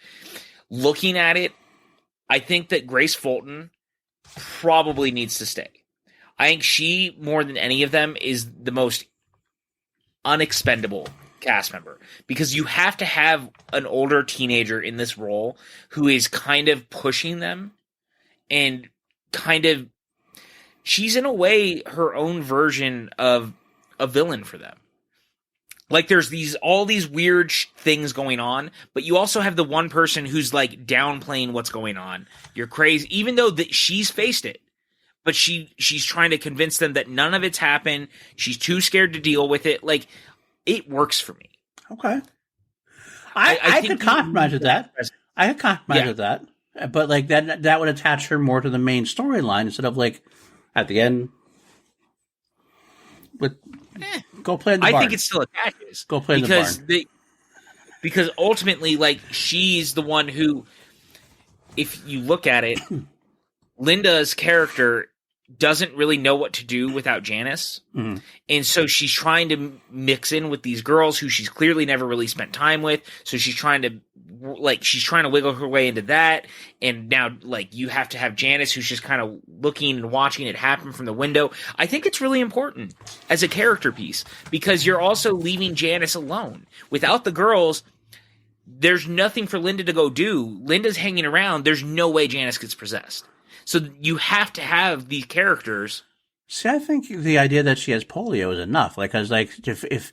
looking at it, I think that Grace Fulton probably needs to stay. I think she, more than any of them, is the most unexpendable cast member. Because you have to have an older teenager in this role who is kind of pushing them and kind of, she's in a way her own version of a villain for them. Like there's all these weird things going on, but you also have the one person who's like downplaying what's going on. You're crazy, even though she's faced it, but she's trying to convince them that none of it's happened. She's too scared to deal with it. Like it works for me. Okay, I could compromise with that. I could compromise with that, but like that would attach her more to the main storyline instead of like at the end. But go play in the barn. I think it still attaches. Go play in the barn. Because ultimately, like, she's the one who, if you look at it, Linda's character doesn't really know what to do without Janice. Mm-hmm. And so she's trying to mix in with these girls who she's clearly never really spent time with. So she's trying to wiggle her way into that. And now, like, you have to have Janice who's just kind of looking and watching it happen from the window. I think it's really important as a character piece because you're also leaving Janice alone. Without the girls, there's nothing for Linda to go do. Linda's hanging around. There's no way Janice gets possessed. So you have to have these characters. See, I think the idea that she has polio is enough. Like, cause like if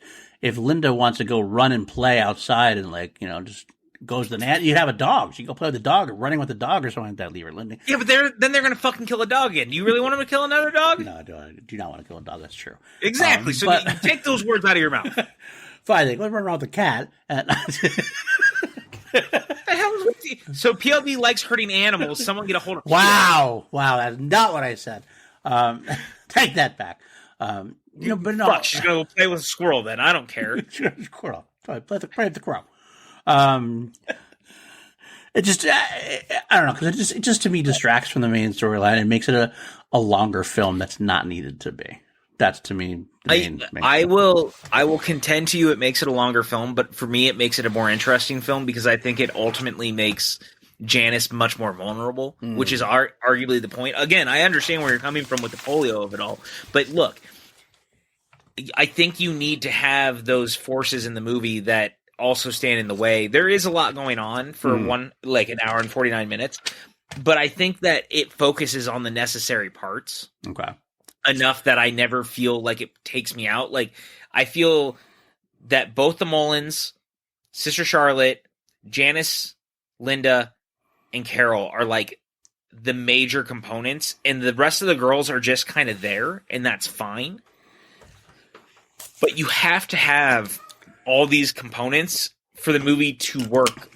Linda wants to go run and play outside and like, just goes to the net, you have a dog. She can go play with the dog or running with the dog or something like that. Leave her, Linda. Yeah, but then they're gonna fucking kill a dog again. Do you really want them to kill another dog? No, I do not want to kill a dog. That's true. Exactly. So you take those words out of your mouth. Fine, let's run around with the cat. So PLB likes hurting animals. Someone get a hold of PLB. Wow, that's not what I said. Take that back. But no. Fuck, she's gonna go play with a squirrel. Then I don't care. Squirrel. Play with the crow. It just, I don't know, because it just to me distracts from the main storyline and makes it a longer film that's not needed to be. That's to me. I will contend to you it makes it a longer film, but for me it makes it a more interesting film because I think it ultimately makes Janice much more vulnerable, which is arguably the point. Again, I understand where you're coming from with the polio of it all, but look, I think you need to have those forces in the movie that also stand in the way. There is a lot going on for an hour and 49 minutes, but I think that it focuses on the necessary parts. Okay. Enough that I never feel like it takes me out. Like, I feel that both the Mullins, Sister Charlotte, Janice, Linda, and Carol are like the major components, and the rest of the girls are just kind of there, and that's fine. But you have to have all these components for the movie to work,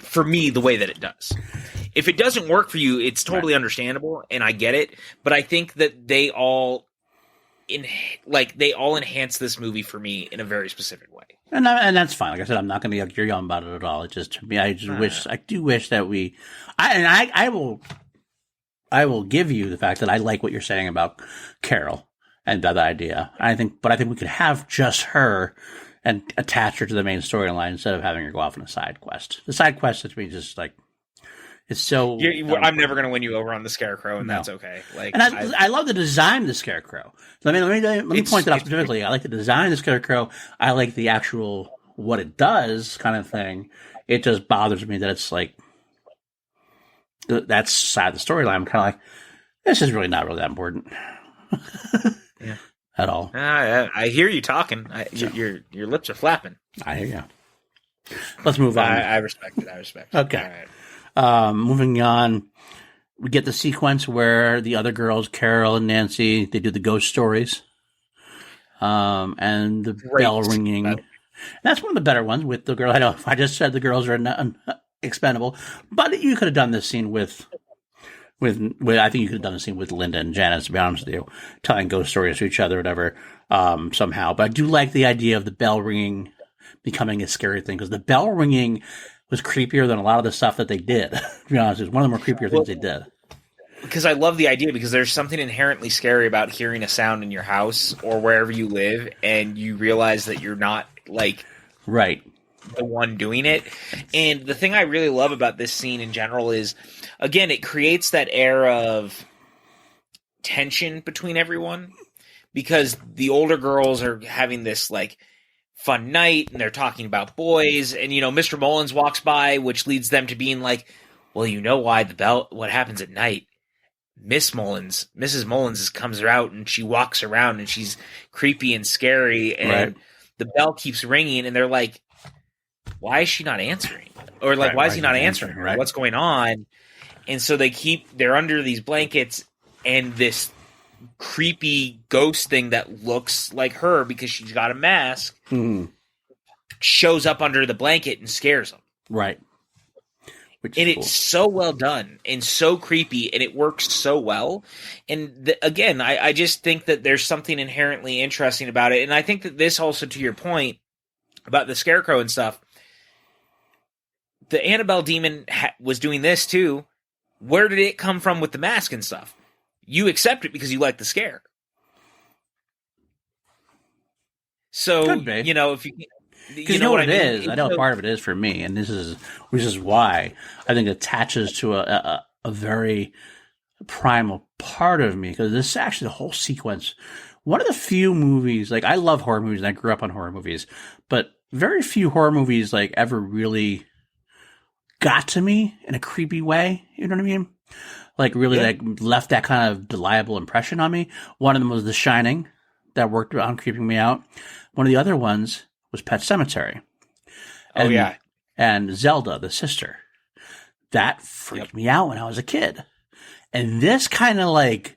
for me, the way that it does. If it doesn't work for you, it's totally understandable, and I get it. But I think that they all enhance this movie for me in a very specific way. And that's fine. Like I said, I'm not going to be on about it at all. It's just, to me, I do wish that I will give you the fact that I like what you're saying about Carol and that idea. I think we could have just her and attach her to the main storyline instead of having her go off on a side quest. The side quest to me just like, it's so. I'm never going to win you over on the Scarecrow, and that's okay. Like, and I love the design of the Scarecrow. Let me point that out specifically. I like the design of the Scarecrow. I like the actual what it does kind of thing. It just bothers me that it's like that side of the storyline. I'm kind of like, this is really not really that important. Yeah. At all. I hear you talking. Your lips are flapping. I hear you. Let's move on. I respect it. Okay. All right. Moving on, we get the sequence where the other girls, Carol and Nancy, they do the ghost stories, and the bell ringing. That's one of the better ones with the girl. I know I just said the girls are expendable, but you could have done this scene with. I think you could have done the scene with Linda and Janice, to be honest with you, telling ghost stories to each other, whatever, somehow. But I do like the idea of the bell ringing becoming a scary thing, because the bell ringing was creepier than a lot of the stuff that they did. To be honest, it was one of the more creepier things they did. Because I love the idea, because there's something inherently scary about hearing a sound in your house or wherever you live, and you realize that you're not, like, right, the one doing it. And the thing I really love about this scene in general is, again, it creates that air of tension between everyone, because the older girls are having this, like, fun night, and they're talking about boys, and, Mr. Mullins walks by, which leads them to being like, well, you know why what happens at night? Mrs. Mullins comes out, and she walks around, and she's creepy and scary, and the bell keeps ringing, and they're like, why is she not answering? Or like, why is he not answering? Right? What's going on? And so they're under these blankets, and this creepy ghost thing that looks like her because she's got a mask shows up under the blanket and scares them. Right. And it's so well done and so creepy, and it works so well. And again, I just think that there's something inherently interesting about it. And I think that this also, to your point about the Scarecrow and stuff, the Annabelle demon was doing this too. Where did it come from with the mask and stuff? You accept it because you like the scare. So, if you... Because you know what it is. I know part of it is for me, and this is why I think it attaches to a very primal part of me, because this is actually the whole sequence. One of the few movies, like, I love horror movies, and I grew up on horror movies, but very few horror movies like ever really got to me in a creepy way. You know what I mean? Like really like left that kind of reliable impression on me. One of them was The Shining that worked on creeping me out. One of the other ones was Pet Sematary. And, and Zelda, the sister. That freaked me out when I was a kid. And this kind of like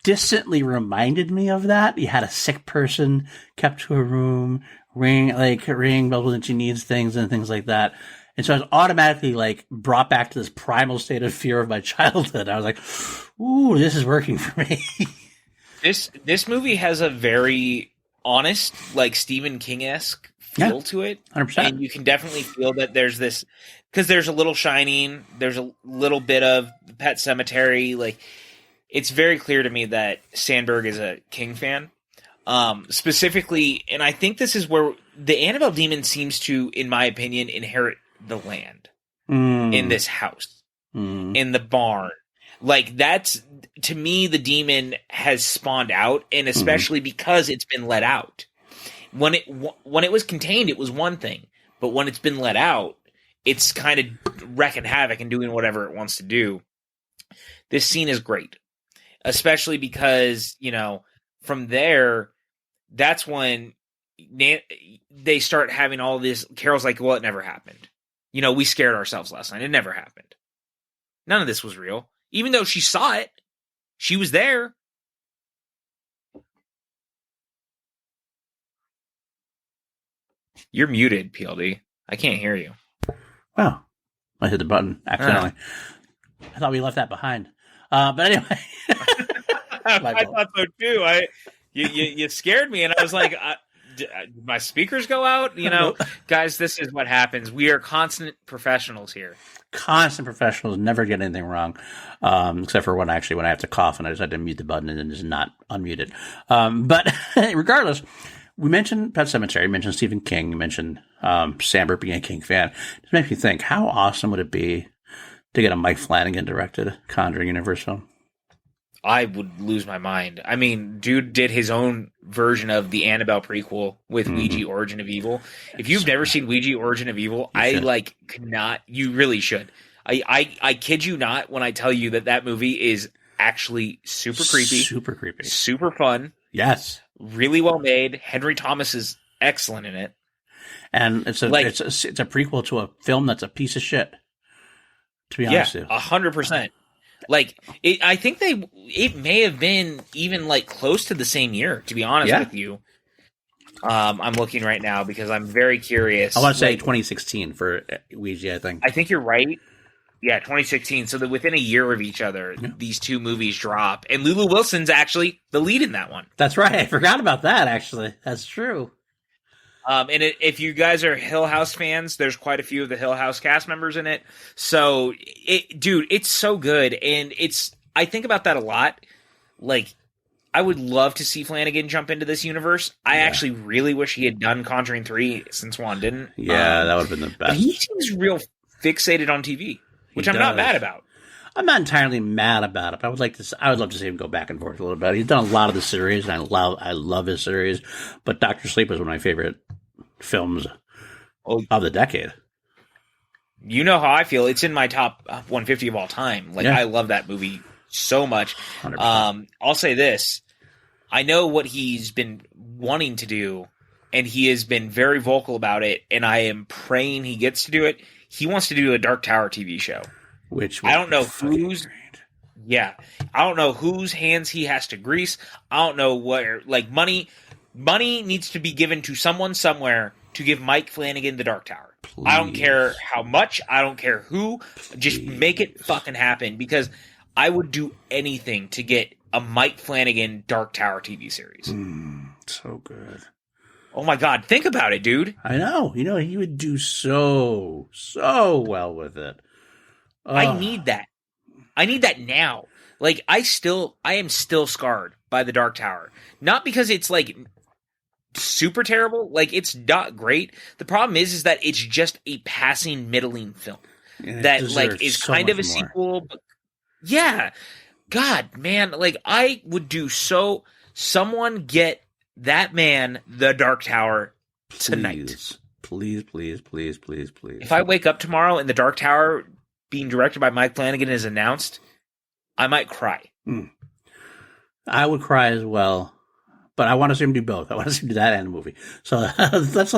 distantly reminded me of that. You had a sick person kept to a room, ringing bells when she needs things and things like that. And so I was automatically like brought back to this primal state of fear of my childhood. I was like, ooh, this is working for me. This movie has a very honest, like Stephen King-esque feel to it. 100%. And you can definitely feel that there's this, because there's a little Shining, there's a little bit of Pet Sematary. Like, it's very clear to me that Sandberg is a King fan. Specifically, and I think this is where the Annabelle demon seems to, in my opinion, inherit the land in this house, in the barn. Like, that's, to me, the demon has spawned out, and especially because it's been let out. When it was contained, it was one thing, but when it's been let out, it's kind of wrecking havoc and doing whatever it wants to do. This scene is great, especially because, you know, from there, that's when they start having all this. Carol's like, well, it never happened. You know, we scared ourselves last night. It never happened. None of this was real. Even though she saw it, she was there. You're muted, PLD. I can't hear you. Wow. I hit the button accidentally. I thought we left that behind. But anyway. I thought so too. You scared me, and I was like, did my speakers go out? You know, guys, this is what happens. We are constant professionals here. Constant professionals, never get anything wrong, except for when I have to cough and I just had to mute the button and then just not unmute it. But regardless, we mentioned Pet Sematary, we mentioned Stephen King, you mentioned Sandberg being a King fan. It makes me think, how awesome would it be to get a Mike Flanagan directed Conjuring universe film? I would lose my mind. I mean, dude did his own version of the Annabelle prequel with Ouija Origin of Evil. If you've never seen Ouija Origin of Evil, could not. You really should. I kid you not when I tell you that movie is actually super creepy, super fun. Yes, really well made. Henry Thomas is excellent in it, and it's a prequel to a film that's a piece of shit. To be honest, 100%. Like, I think it may have been even like close to the same year, to be honest with you. I'm looking right now because I'm very curious. I want to say 2016 for Ouija, I think. I think you're right. Yeah, 2016. So that within a year of each other, these two movies drop. And Lulu Wilson's actually the lead in that one. That's right. I forgot about that, actually. That's true. If you guys are Hill House fans, there's quite a few of the Hill House cast members in it. So, it's so good. And I think about that a lot. Like, I would love to see Flanagan jump into this universe. I actually really wish he had done Conjuring 3 since Juan didn't. Yeah, that would have been the best. But he seems real fixated on TV, which I'm not mad about. I'm not entirely mad about it. But I would love to see him go back and forth a little bit. He's done a lot of the series, and I love his series. But Doctor Sleep is one of my favorite films of the decade. You know how I feel. It's in my top 150 of all time. Like, I love that movie so much. 100%. I'll say this. I know what he's been wanting to do, and he has been very vocal about it, and I am praying he gets to do it. He wants to do a Dark Tower TV show. Which I don't know whose... Yeah. I don't know whose hands he has to grease. I don't know where... Like, money needs to be given to someone somewhere to give Mike Flanagan the Dark Tower. Please. I don't care how much. I don't care who. Just make it fucking happen, because I would do anything to get a Mike Flanagan Dark Tower TV series. So good. Oh my God. Think about it, dude. I know. You know, he would do so well with it. I need that. I need that now. Like, I am still scarred by the Dark Tower. Not because it's like super terrible. Like, it's not great. The problem is that it's just a passing, middling film that like is so kind of a sequel. But yeah, God, man, like, I would do someone get that man the Dark Tower tonight. Please, please, please, please, please. If I wake up tomorrow and The Dark Tower being directed by Mike Flanagan is announced, I might cry. I would cry as well, but I want to see him do both. I want to see him do that and the movie. So let's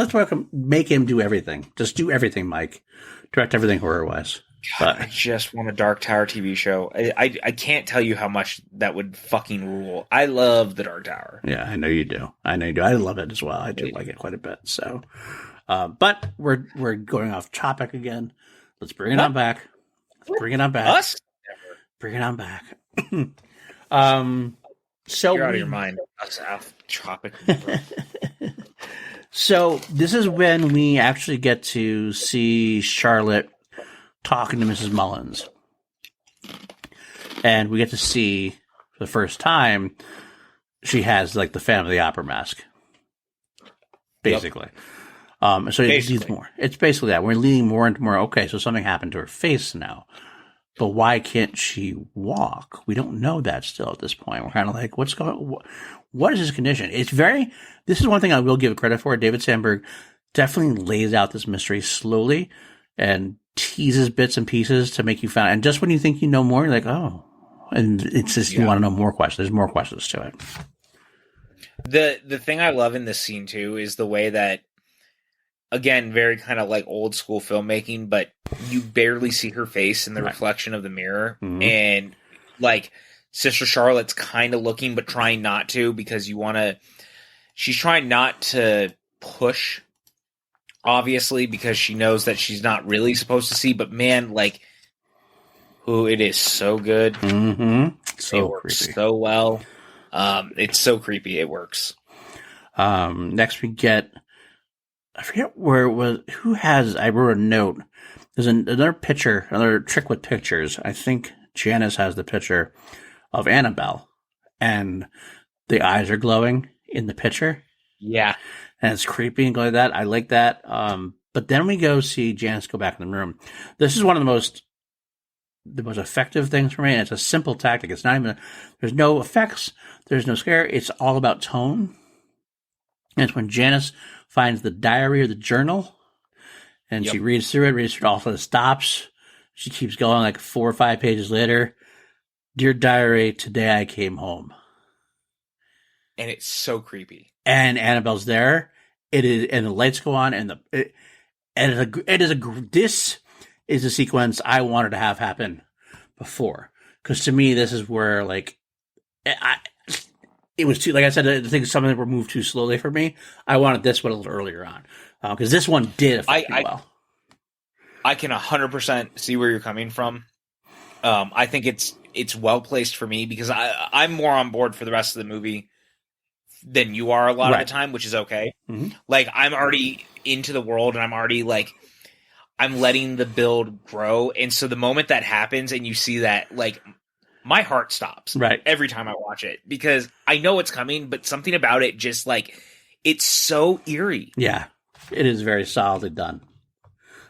make him do everything. Just do everything, Mike. Direct everything horror-wise. God, I just want a Dark Tower TV show. I can't tell you how much that would fucking rule. I love The Dark Tower. Yeah, I know you do. I love it as well. I do like it quite a bit. So, but we're going off topic again. Let's bring it on back. Bring it on back. Us? Bring it on back. So you're out of your mind. Us off topic. So this is when we actually get to see Charlotte talking to Mrs. Mullins. And we get to see, for the first time, she has, like, the Phantom of the Opera mask. Basically. Yep. So it leads more. It's basically that. We're leaning more and more, okay, so something happened to her face now. But why can't she walk? We don't know that still at this point. We're kind of like, what's going on? What is this condition? This is one thing I will give credit for. David Sandberg definitely lays out this mystery slowly and teases bits and pieces to make you find. And just when you think you know more, you're like, oh, and it's just, you want to know more questions. There's more questions to it. The thing I love in this scene too is the way that, again, very kind of like old school filmmaking, but you barely see her face in the reflection of the mirror. Mm-hmm. And like Sister Charlotte's kind of looking, but trying not to, because she's trying not to push, obviously, because she knows that she's not really supposed to see, but man, like, it is so good. Mm-hmm. So it works creepy. So well. It's so creepy. It works. Next we get, I forget where it was, I wrote a note. There's another picture, another trick with pictures. I think Janice has the picture of Annabelle, and the eyes are glowing in the picture. Yeah. And it's creepy and go like that. I like that. But then we go see Janice go back in the room. This is one of the most effective things for me. And it's a simple tactic. It's not even, there's no effects. There's no scare. It's all about tone. And it's when Janice finds the diary or the journal and she reads through it, all of it stops. She keeps going like 4 or 5 pages later. Dear diary, today I came home. And it's so creepy. And Annabelle's there. It is, and the lights go on, and this is a sequence I wanted to have happen before. Because to me, this is where, like, it was too, like I said, I think some of them were moved too slowly for me. I wanted this one a little earlier on. Because this one did affect me well. I can 100% see where you're coming from. I think it's well placed for me because I'm more on board for the rest of the movie than you are a lot of the time, which is okay. Mm-hmm. Like, I'm already into the world and I'm already like, I'm letting the build grow. And so the moment that happens and you see that, like, my heart stops every time I watch it because I know it's coming, but something about it just like, it's so eerie. Yeah, it is very solidly done.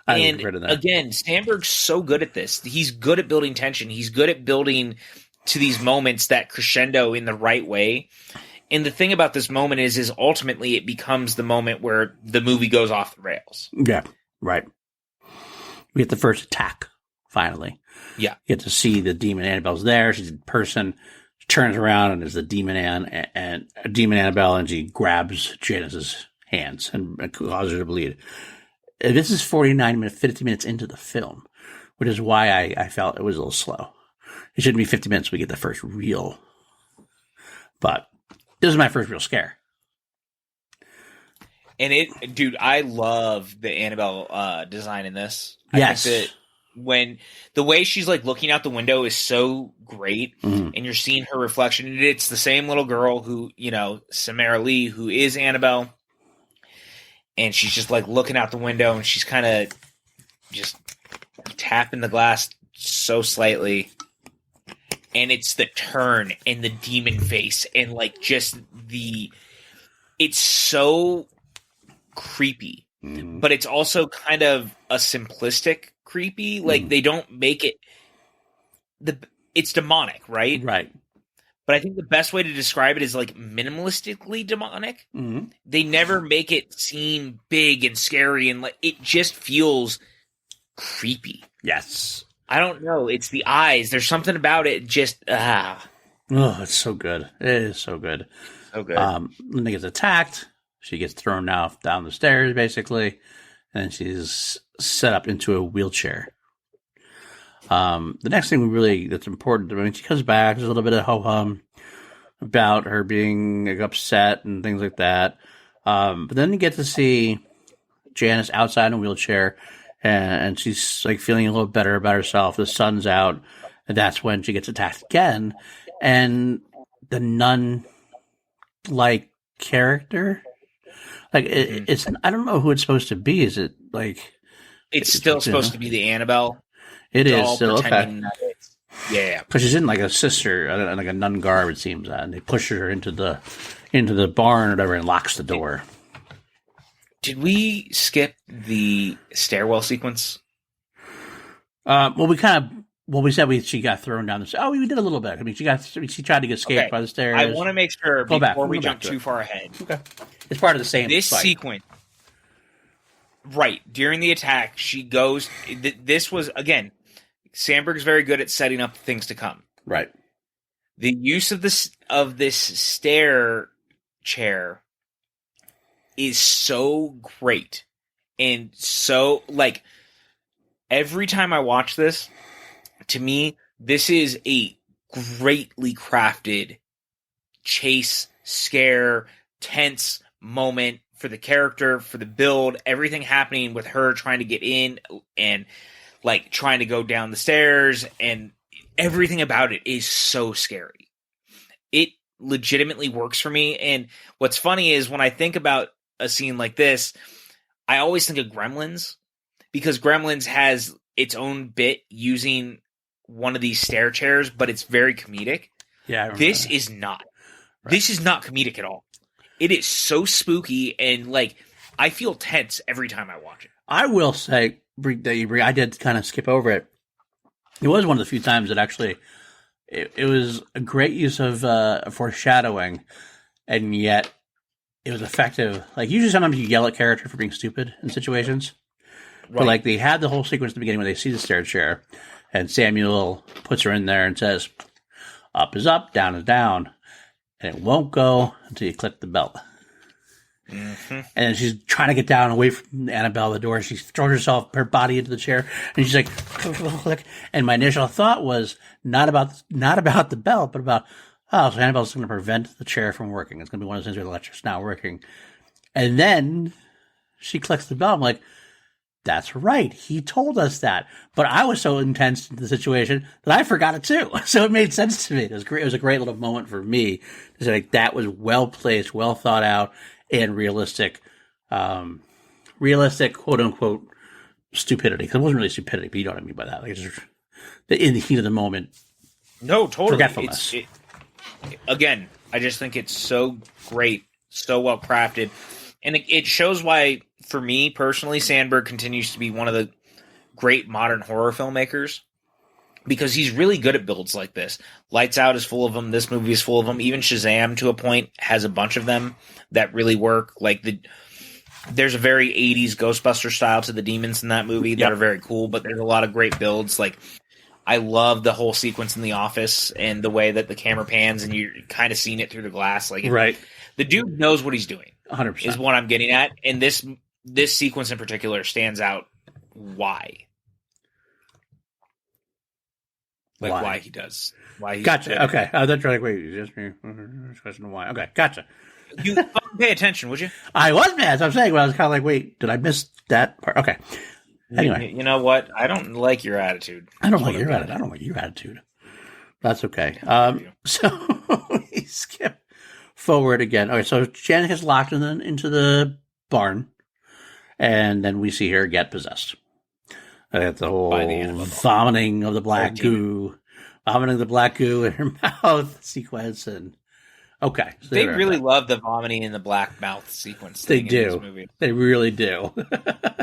And again, Sandberg's so good at this. He's good at building tension. He's good at building to these moments that crescendo in the right way. And the thing about this moment is ultimately it becomes the moment where the movie goes off the rails. Yeah, right. We get the first attack, finally. Yeah. You get to see the demon Annabelle's there. She's in person. She turns around and there's the demon Annabelle, and she grabs Janice's hands and causes her to bleed. This is 50 minutes into the film, which is why I felt it was a little slow. It shouldn't be 50 minutes. We get the first real, but this is my first real scare. And dude, I love the Annabelle design in this. Yes. I think that when the way she's like looking out the window is so great, and you're seeing her reflection, and it's the same little girl who, Samara Lee, who is Annabelle. And she's just like looking out the window and she's kind of just tapping the glass so slightly. And it's the turn and the demon face and like just it's so creepy, but it's also kind of a simplistic creepy. Like they don't make it, it's demonic, right? Right. but I think the best way to describe it is like minimalistically demonic. Mm-hmm. They never make it seem big and scary, and like it just feels creepy. Yes. I don't know. It's the eyes. There's something about it. Just Oh, it's so good. It is so good. so good. Linda gets attacked. She gets thrown down the stairs, basically, and she's set up into a wheelchair. The next thing that's important, I mean, she comes back. There's a little bit of ho-hum about her being like, upset and things like that. But then you get to see Janice outside in a wheelchair, and she's like feeling a little better about herself. The sun's out, and that's when she gets attacked again. And the nun-like character, like it's I don't know who it's supposed to be. Is it like it's still supposed to be the Annabelle? It is still okay. Yeah, because she's in like a sister, like a nun garb. It seems, and they push her into the barn or whatever, and locks the door. Did we skip the stairwell sequence? We said she got thrown down the stairs. Oh, we did a little bit. I mean, she tried to escape by the stairs. I want to make sure before we jump too far ahead. Okay, it's part of the same. This fight. sequence, right during the attack, she goes. This was again. Sandberg's very good at setting up things to come. Right. The use of this stair chair is so great, and so like every time I watch this, to me, this is a greatly crafted chase, scare, tense moment for the character, for the build, everything happening with her trying to get in and like trying to go down the stairs, and everything about it is so scary. It legitimately works for me. And what's funny is when I think about a scene like this, I always think of Gremlins, because Gremlins has its own bit using one of these stair chairs, but it's very comedic. Yeah, this is not. Right. This is not comedic at all. It is so spooky, and like I feel tense every time I watch it. I will say, I did kind of skip over it. It was one of the few times that actually it was a great use of foreshadowing, and yet it was effective. Like usually sometimes you yell at character for being stupid in situations. Right. But like they had the whole sequence at the beginning where they see the stair chair, and Samuel puts her in there and says, up is up, down is down, and it won't go until you click the belt. Mm-hmm. And she's trying to get down away from Annabelle, the door. She throws her body into the chair, and she's like, click. And my initial thought was not about the belt, but about, so Annabelle's going to prevent the chair from working. It's going to be one of those things where the electric's not working. And then she clicks the bell. I'm like, that's right. He told us that. But I was so intense in the situation that I forgot it too. So it made sense to me. It was great. It was a great little moment for me to say like, that was well placed, well thought out, and realistic, quote unquote, stupidity. Because it wasn't really stupidity, but you know what I mean by that. Like, just in the heat of the moment. No, totally. Forgetfulness. Again, I just think it's so great, so well crafted. And it shows why, for me personally, Sandberg continues to be one of the great modern horror filmmakers, because he's really good at builds like this. Lights Out is full of them. This movie is full of them. Even Shazam, to a point, has a bunch of them that really work. Like there's a very 80s Ghostbuster style to the demons in that movie that are very cool, but there's a lot of great builds. Like I love the whole sequence in the office and the way that the camera pans and you're kind of seeing it through the glass. Like right. The dude knows what he's doing. 100% is what I'm getting at. And this sequence in particular stands out. Why? Like why he does. Why he gotcha. Okay. That's right. Wait, you just me question why. Okay, gotcha. You pay attention, would you? I was mad. As I'm saying, but I was kind of like, wait, did I miss that part? Okay. Anyway, you know what? I don't like your attitude. I don't like your attitude. That's okay. So we skip forward again. Okay, so Janet gets locked into the barn, and then we see her get possessed. The whole vomiting of the black goo in her mouth sequence, and okay, so they really love the vomiting in the black mouth sequence. They do. In this movie. They really do.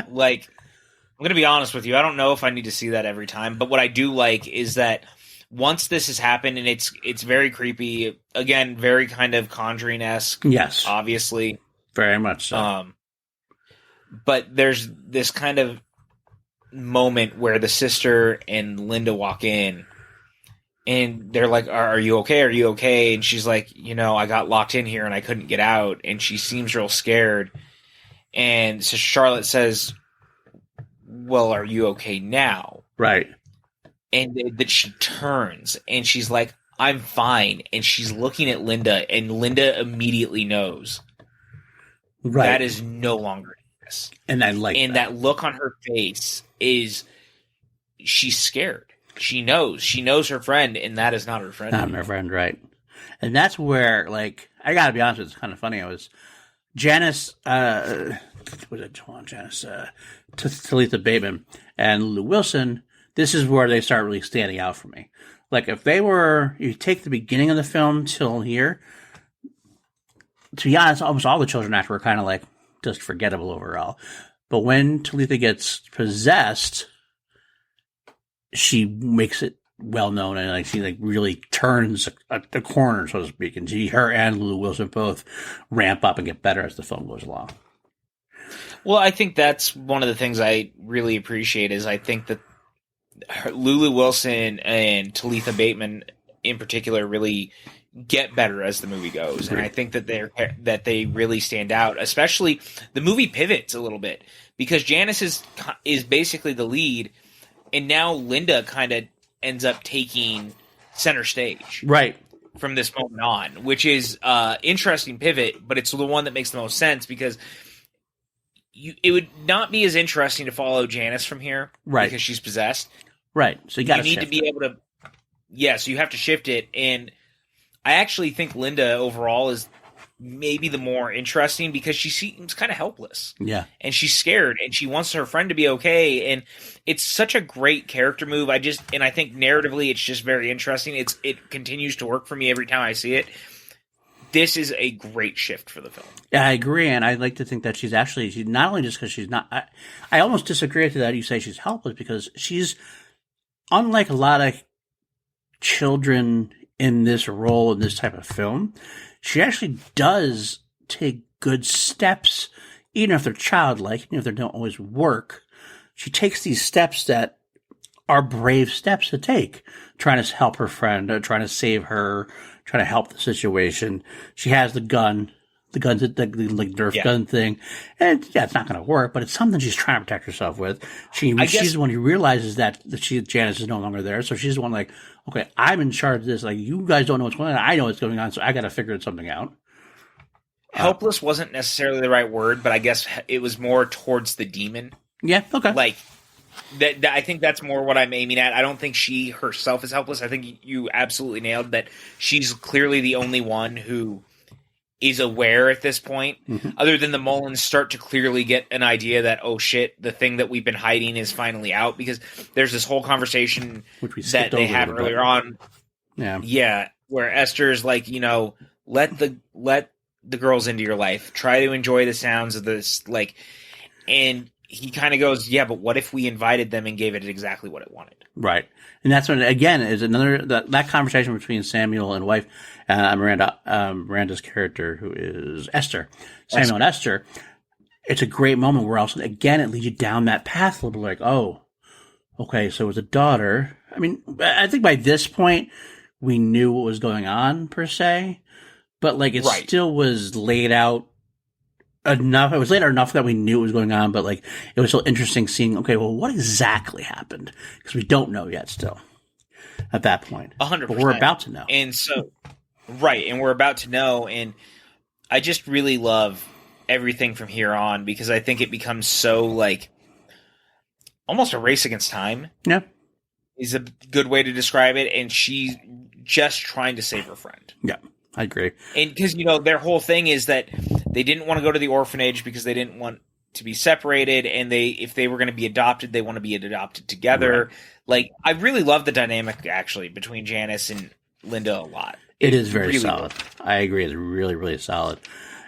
Like, I'm going to be honest with you. I don't know if I need to see that every time, but what I do like is that once this has happened, and it's very creepy. Again, very kind of Conjuring-esque. Yes, obviously, very much so. But there's this kind of moment where the sister and Linda walk in, and they're like, "Are you okay? Are you okay?" And she's like, "I got locked in here and I couldn't get out." And she seems real scared. And so Charlotte says, "Well, are you okay now?" Right. And that she turns and she's like, "I'm fine." And she's looking at Linda, and Linda immediately knows that is no longer this. And I like that look on her face is she's scared. She knows her friend, and that is not her friend. Not her friend, right? And that's where, like, I gotta be honest with you, it's kind of funny. I was Janice, Talitha Bateman and Lulu Wilson. This is where they start really standing out for me. Like, if you take the beginning of the film till here, to be honest, almost all the children after were kind of like just forgettable overall. But when Talitha gets possessed, she makes it well known, and like she like really turns the corner, so to speak. And her and Lulu Wilson both ramp up and get better as the film goes along. Well, I think that's one of the things I really appreciate is I think that Lulu Wilson and Talitha Bateman in particular really get better as the movie goes. And I think that they really stand out, especially the movie pivots a little bit because Janice is basically the lead, and now Linda kind of ends up taking center stage. Right. From this moment on, which is interesting pivot, but it's the one that makes the most sense because it would not be as interesting to follow Janice from here, right? Because she's possessed, right? So you need to be able to, so you have to shift it. And I actually think Linda overall is maybe the more interesting because she seems kind of helpless, and she's scared, and she wants her friend to be okay, and it's such a great character move. I think narratively, it's just very interesting. It continues to work for me every time I see it. This is a great shift for the film. Yeah, I agree, and I like to think that she's not only just because she's not. I almost disagree with that. You say she's helpless because she's unlike a lot of children in this role in this type of film. She actually does take good steps, even if they're childlike, even if they don't always work. She takes these steps that are brave steps to take, trying to help her friend, trying to save her, trying to help the situation. She has the gun's the Nerf gun thing, and it's not going to work, but it's something she's trying to protect herself with. She's the one who realizes that Janice is no longer there, so she's the one like, okay, I'm in charge of this. Like, you guys don't know what's going on. I know what's going on, so I got to figure something out. Helpless wasn't necessarily the right word, but I guess it was more towards the demon. Yeah. Okay. Like. That I think that's more what I'm aiming at. I don't think she herself is helpless. I think you absolutely nailed that. She's clearly the only one who is aware at this point, other than the Mullins start to clearly get an idea that, oh shit, the thing that we've been hiding is finally out, because there's this whole conversation that they have earlier on. Yeah. Where Esther's like, let the girls into your life. Try to enjoy the sounds of this, and he kind of goes, yeah, but what if we invited them and gave it exactly what it wanted? Right. And that's when, again, is another, that conversation between Samuel and wife, Miranda's character, who is Esther, Samuel and Esther. It's a great moment where also, again, it leads you down that path a little bit like, oh, okay, so it was a daughter. I mean, I think by this point, we knew what was going on, per se, but it still was laid out enough. It was later enough that we knew what was going on, but it was so interesting seeing, okay, well, what exactly happened? Because we don't know yet still at that point. 100%. But we're about to know. And so, and we're about to know, and I just really love everything from here on, because I think it becomes so, almost a race against time. Yeah. Is a good way to describe it, and she's just trying to save her friend. Yeah. I agree. And because, their whole thing is that they didn't want to go to the orphanage because they didn't want to be separated. And if they were going to be adopted, they want to be adopted together. Right. I really love the dynamic, actually, between Janice and Linda a lot. It is very really solid. I agree. It's really, really solid.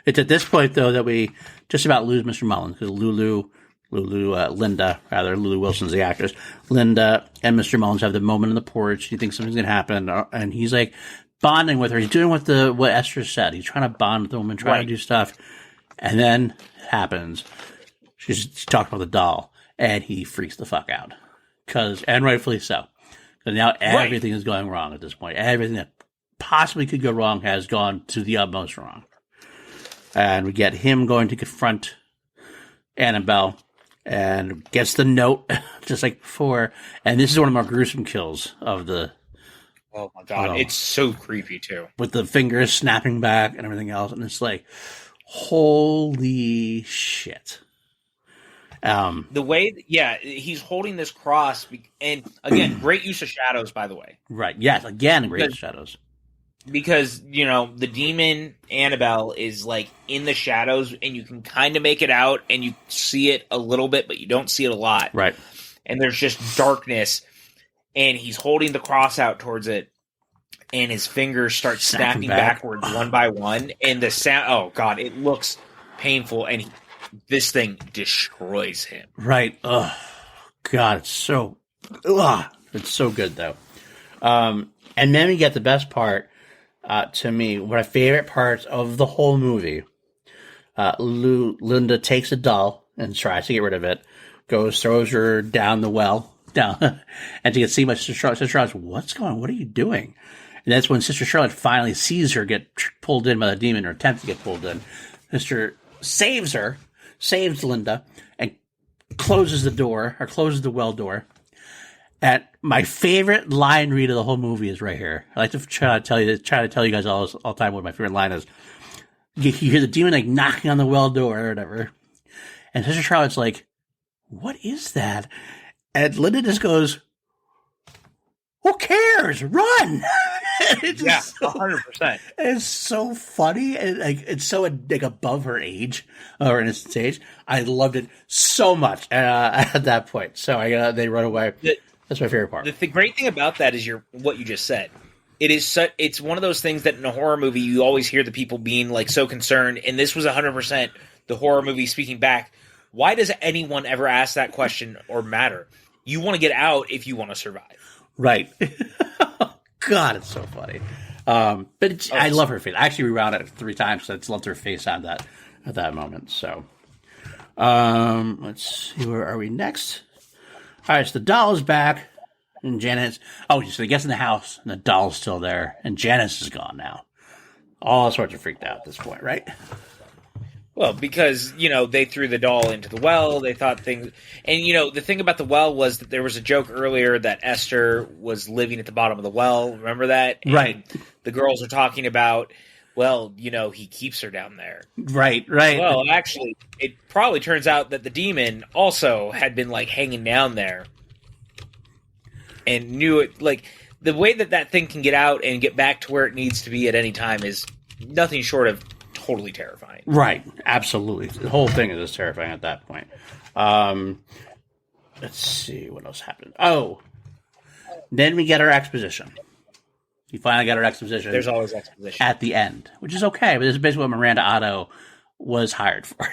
It's at this point, though, that we just about lose Mr. Mullins, because Lulu Lulu Wilson's the actress. Linda and Mr. Mullins have the moment on the porch. He thinks something's going to happen, and he's like bonding with her. He's doing what Esther said. He's trying to bond with the woman, trying to do stuff. And then it happens. She's talking about the doll, and he freaks the fuck out. And rightfully so. Because now everything is going wrong at this point. Everything that possibly could go wrong has gone to the utmost wrong. And we get him going to confront Annabelle and gets the note just like before. And this is one of the more gruesome kills of the. Oh my God. It's so creepy too. With the fingers snapping back and everything else. And it's like, holy shit. The way, he's holding this cross. And again, great use of shadows, by the way. Right. Yes. Again, great use of shadows. Because, the demon Annabelle is like in the shadows and you can kind of make it out and you see it a little bit, but you don't see it a lot. Right. And there's just darkness and he's holding the cross out towards it and his fingers start snapping backwards one by one. And the sound, oh God, it looks painful and this thing destroys him. Right. Oh, God, it's so good though. And then we get the best part. To me, one of my favorite parts of the whole movie, Linda takes a doll and tries to get rid of it, throws her down the well, and she can see my Sister Charlotte's, what's going on? What are you doing? And that's when Sister Charlotte finally sees her get pulled in by the demon, or attempt to get pulled in. Sister saves Linda, and closes the well door. And my favorite line read of the whole movie is right here. I like to try to tell you guys all the time what my favorite line is. You hear the demon like knocking on the well door or whatever. And Sister Charlotte's like, what is that? And Linda just goes, who cares? Run! It's 100%. It's so funny. And it's so like above her age, or innocent age. I loved it so much at that point. So they run away. That's my favorite part. The great thing about that is what you just said. It's one of those things that in a horror movie you always hear the people being like so concerned, and this was 100% the horror movie speaking back. Why does anyone ever ask that question or matter? You want to get out if you want to survive. Right. God, it's so funny. But I love her face. I actually rewound it 3 times, so I just loved her face at that moment. So, let's see, where are we next? All right, so the doll is back, and Janice. Oh, so he gets in the house, and the doll's still there, and Janice is gone now. All sorts of freaked out at this point, right? Well, because, they threw the doll into the well, they thought things... And, the thing about the well was that there was a joke earlier that Esther was living at the bottom of the well. Remember that? And right. The girls are talking about, well, he keeps her down there. Right. Well, actually, it probably turns out that the demon also had been, hanging down there. And knew it, the way that thing can get out and get back to where it needs to be at any time is nothing short of totally terrifying. Right. Absolutely. The whole thing is just terrifying at that point. Let's see what else happened. Oh, then we get our exposition. You finally got our exposition. There's always exposition at the end, which is okay. But this is basically what Miranda Otto was hired for.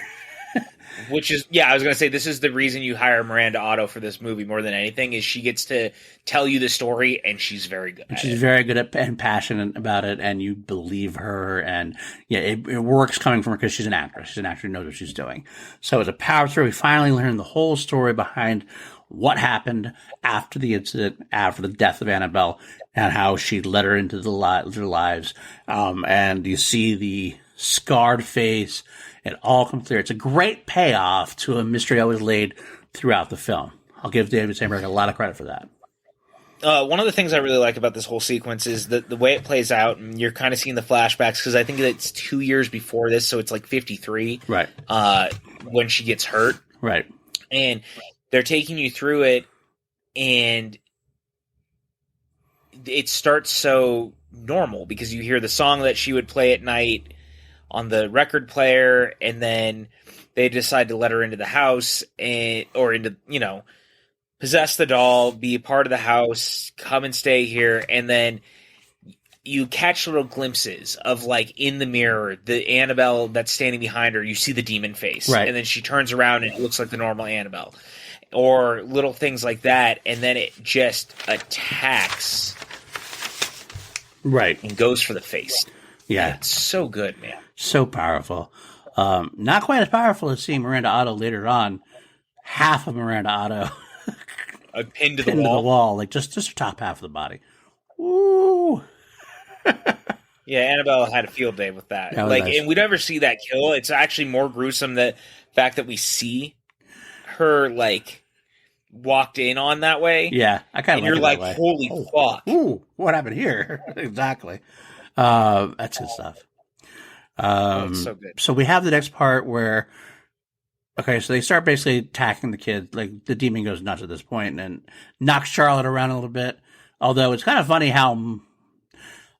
Which is, I was going to say, this is the reason you hire Miranda Otto for this movie more than anything, is she gets to tell you the story, and she's very good at it. She's very good and passionate about it, and you believe her, and it works coming from her because she's an actress. She's an actor who knows what she's doing. So it's a power through. We finally learn the whole story behind what happened after the incident, after the death of Annabelle, and how she led her into their lives. And you see the scarred face. It all comes clear. It's a great payoff to a mystery that was laid throughout the film. I'll give David Sandberg a lot of credit for that. One of the things I really like about this whole sequence is the way it plays out, and you're kind of seeing the flashbacks, because I think it's 2 years before this, so it's 53. Right. When she gets hurt. Right. And they're taking you through it, and it starts so normal, because you hear the song that she would play at night on the record player, and then they decide to let her into the house possess the doll, be a part of the house, come and stay here, and then you catch little glimpses of, like, in the mirror, the Annabelle that's standing behind her, you see the demon face. Right. And then she turns around and it looks like the normal Annabelle. Or little things like that, and then it just attacks. Right. And goes for the face. Yeah. It's so good, man. So powerful. Not quite as powerful as seeing Miranda Otto later on. Half of Miranda Otto Pinned to the into wall. the wall, like just the top half of the body. Ooh. Yeah, Annabelle had a field day with that. That was Like, nice. and we never see that kill. It's actually more gruesome the fact that we see her, like, walked in on that way. Yeah, I kind And of you're like like, it that way. holy fuck. Ooh, what happened here? Exactly. That's good stuff. It's so good. So we have the next part where, okay, so they start basically attacking the kid. Like, the demon goes nuts at this point and knocks Charlotte around a little bit. Although it's kind of funny how,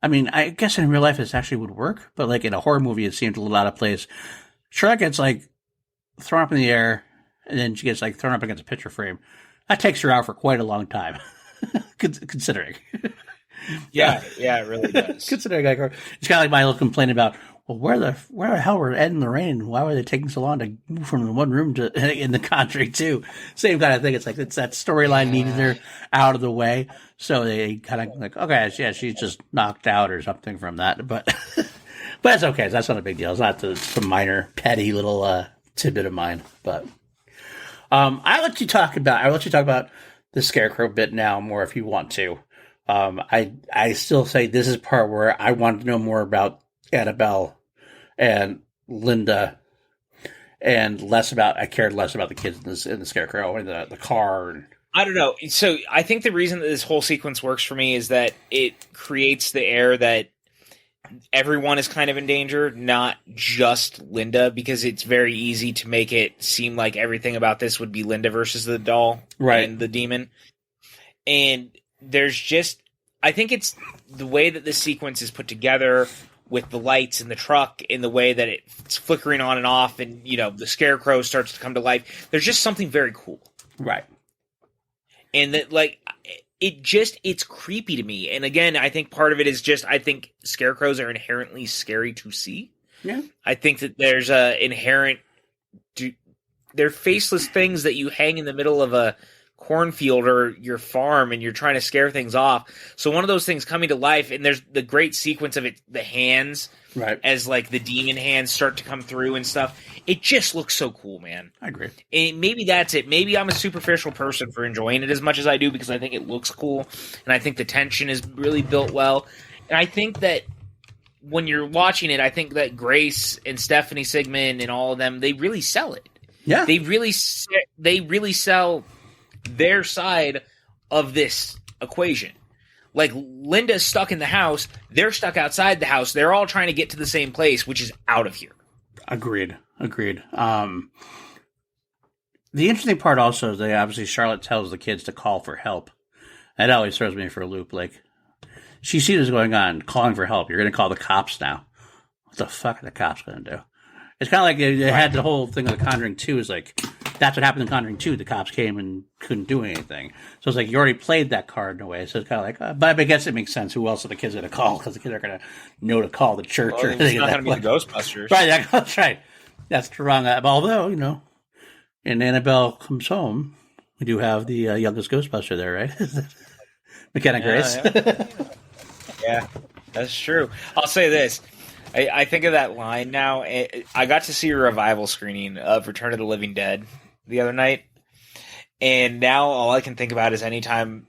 I mean, I guess in real life this actually would work, but like in a horror movie, it seemed a little out of place. Charlotte gets like thrown up in the air, and then she gets like thrown up against a picture frame. That takes her out for quite a long time, considering. Yeah, it really does. Considering, like, it's kind of like my little complaint about, well, where the hell were Ed and Lorraine? Why were they taking so long to move from the one room to in the Conjuring 2? Same kind of thing. It's like it's that storyline needed her out of the way, so they kind of like, okay, yeah, she's just knocked out or something from that, but that's okay. That's not a big deal. It's not the minor petty little tidbit of mine, but I'll let you talk about the Scarecrow bit now more if you want to. I still say this is part where I wanted to know more about Annabelle and Linda, and I cared less about the kids in the Scarecrow and the car. And I don't know. So I think the reason that this whole sequence works for me is that it creates the air that everyone is kind of in danger, not just Linda, because it's very easy to make it seem like everything about this would be Linda versus the doll and the demon. And there's just, I think it's the way that this sequence is put together with the lights in the truck, in the way that it's flickering on and off, and, you know, the Scarecrow starts to come to life. There's just something very cool. Right. And that, like, it's creepy to me. And again, I think part of it is just, I think scarecrows are inherently scary to see. Yeah. I think that there's a inherent, they're faceless things that you hang in the middle of a cornfield or your farm, and you're trying to scare things off. So one of those things coming to life, and there's the great sequence of it, the hands, right, as like the demon hands start to come through and stuff. It just looks so cool, man. I agree. And maybe that's it. Maybe I'm a superficial person for enjoying it as much as I do because I think it looks cool, and I think the tension is really built well. And I think that when you're watching it, I think that Grace and Stephanie Sigmund and all of them, they really sell it. Yeah, they really sell their side of this equation. Like, Linda's stuck in the house, they're stuck outside the house, they're all trying to get to the same place, which is out of here. Agreed. The interesting part also is that obviously Charlotte tells the kids to call for help. That always throws me for a loop. Like, she sees what's going on, calling for help. You're going to call the cops now. What the fuck are the cops going to do? It's kind of like they had the whole thing of The Conjuring 2 is like, that's what happened in Conjuring 2. The cops came and couldn't do anything. So it's like you already played that card in a way. So it's kind of like, but I guess it makes sense. Who else are the kids going to call? Because the kids are going to know to call the church or anything. It's not going to be the Ghostbusters. Right, that's right. That's the wrong. Although, you know, in Annabelle Comes Home, we do have the youngest Ghostbuster there, right? McKenna Grace. Yeah, that's true. I'll say this. I think of that line now. I got to see a revival screening of Return of the Living Dead the other night, and now all I can think about is anytime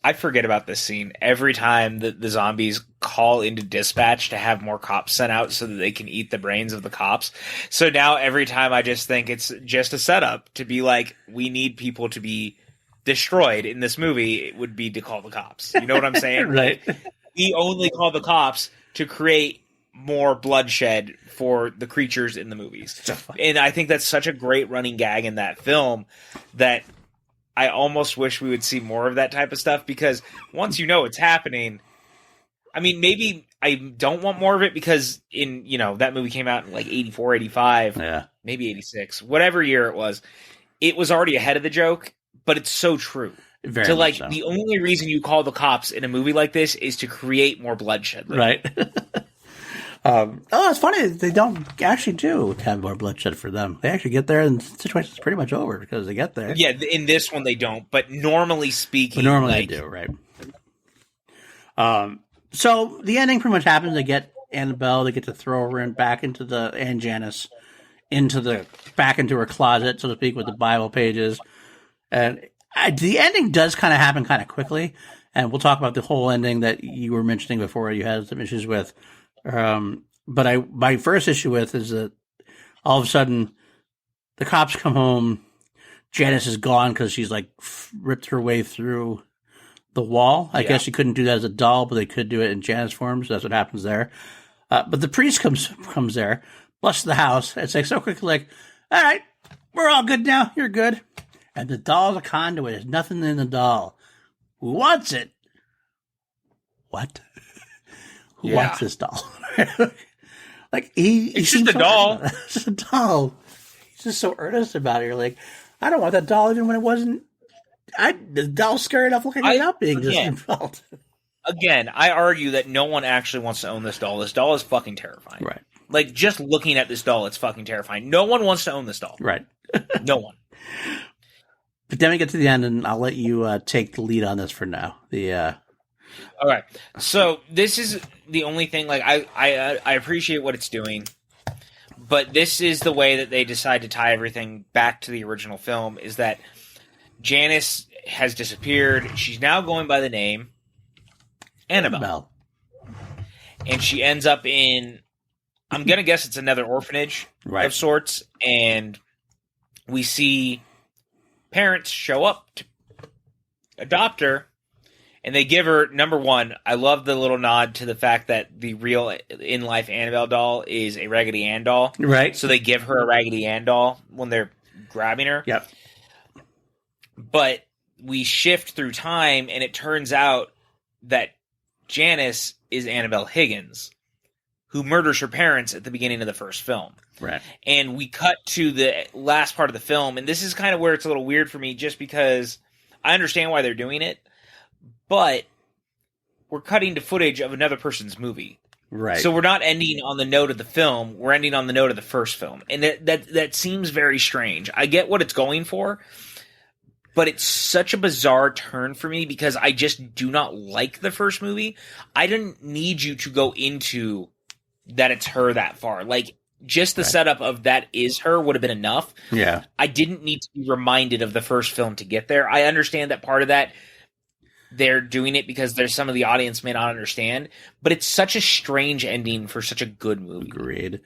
I forget about this scene. Every time the zombies call into dispatch to have more cops sent out so that they can eat the brains of the cops. So now every time I just think it's just a setup to be like, we need people to be destroyed in this movie. It would be to call the cops. You know what I'm saying? Right. We only call the cops to create more bloodshed for the creatures in the movies. And I think that's such a great running gag in that film that I almost wish we would see more of that type of stuff, because once you know it's happening, I mean, maybe I don't want more of it because that movie came out in like 84, 85, maybe 86, whatever year it was already ahead of the joke, but it's so true. Very to much like so. the only reason you call the cops in a movie like this is to create more bloodshed. Right. It's funny. They don't actually do have more bloodshed for them. They actually get there and the situation's pretty much over because they get there. Yeah, in this one they don't, but normally speaking, But normally they do, right? So the ending pretty much happens. They get Annabelle. They get to throw her back into and Janice back into her closet, so to speak, with the Bible pages. And the ending does kind of happen kind of quickly. And we'll talk about the whole ending that you were mentioning before. You had some issues with. But my first issue with is that all of a sudden the cops come home. Janice is gone because she's like ripped her way through the wall. I guess she couldn't do that as a doll, but they could do it in Janice form. So that's what happens there. But the priest comes there, blesses the house. It's like so quickly, like, all right, we're all good now. You're good. And the doll's a conduit. There's nothing in the doll. Who wants it? What? Who wants this doll? Like it's just a doll. It's just a doll. He's just so earnest about it. You're like, I don't want that doll even when it wasn't. The doll's scary enough looking without being just involved. Again, I argue that no one actually wants to own this doll. This doll is fucking terrifying. Right. Like, just looking at this doll, it's fucking terrifying. No one wants to own this doll. Right. No one. But then we get to the end, and I'll let you take the lead on this for now. All right. So this is the only thing. Like, I appreciate what it's doing, but this is the way that they decide to tie everything back to the original film. Is that Janice has disappeared. She's now going by the name Annabelle. And she ends up in, I'm going to guess it's another orphanage of sorts. And we see parents show up to adopt her. And they give her, number one, I love the little nod to the fact that the real in-life Annabelle doll is a Raggedy Ann doll. Right. So they give her a Raggedy Ann doll when they're grabbing her. Yep. But we shift through time, and it turns out that Janice is Annabelle Higgins, who murders her parents at the beginning of the first film. Right. And we cut to the last part of the film, and this is kind of where it's a little weird for me, just because I understand why they're doing it, but we're cutting to footage of another person's movie. Right. So we're not ending on the note of the film, we're ending on the note of the first film. And that seems very strange. I get what it's going for, but it's such a bizarre turn for me because I just do not like the first movie. I didn't need you to go into that it's her that far. Like, just the setup of that is her would have been enough. Yeah. I didn't need to be reminded of the first film to get there. I understand that part of that, they're doing it because there's some of the audience may not understand, but it's such a strange ending for such a good movie. Agreed.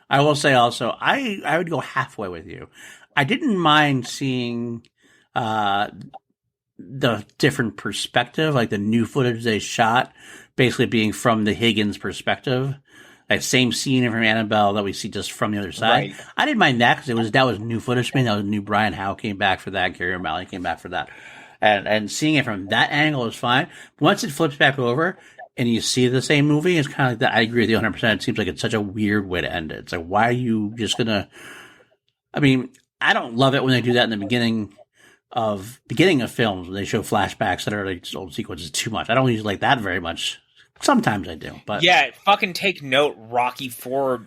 I will say also, I would go halfway with you. I didn't mind seeing the different perspective, like the new footage they shot, basically being from the Higgins perspective. That same scene from Annabelle that we see just from the other side. Right. I didn't mind that because that was new footage to me. That was new. Brian Howe came back for that. Gary O'Malley came back for that. And seeing it from that angle is fine. Once it flips back over and you see the same movie, it's kind of like that. I agree with you 100%. It seems like it's such a weird way to end it. It's like, why are you just going to... I mean, I don't love it when they do that in the beginning of films when they show flashbacks that are like old sequences too much. I don't usually like that very much. Sometimes I do, but... Yeah, fucking take note, Rocky IV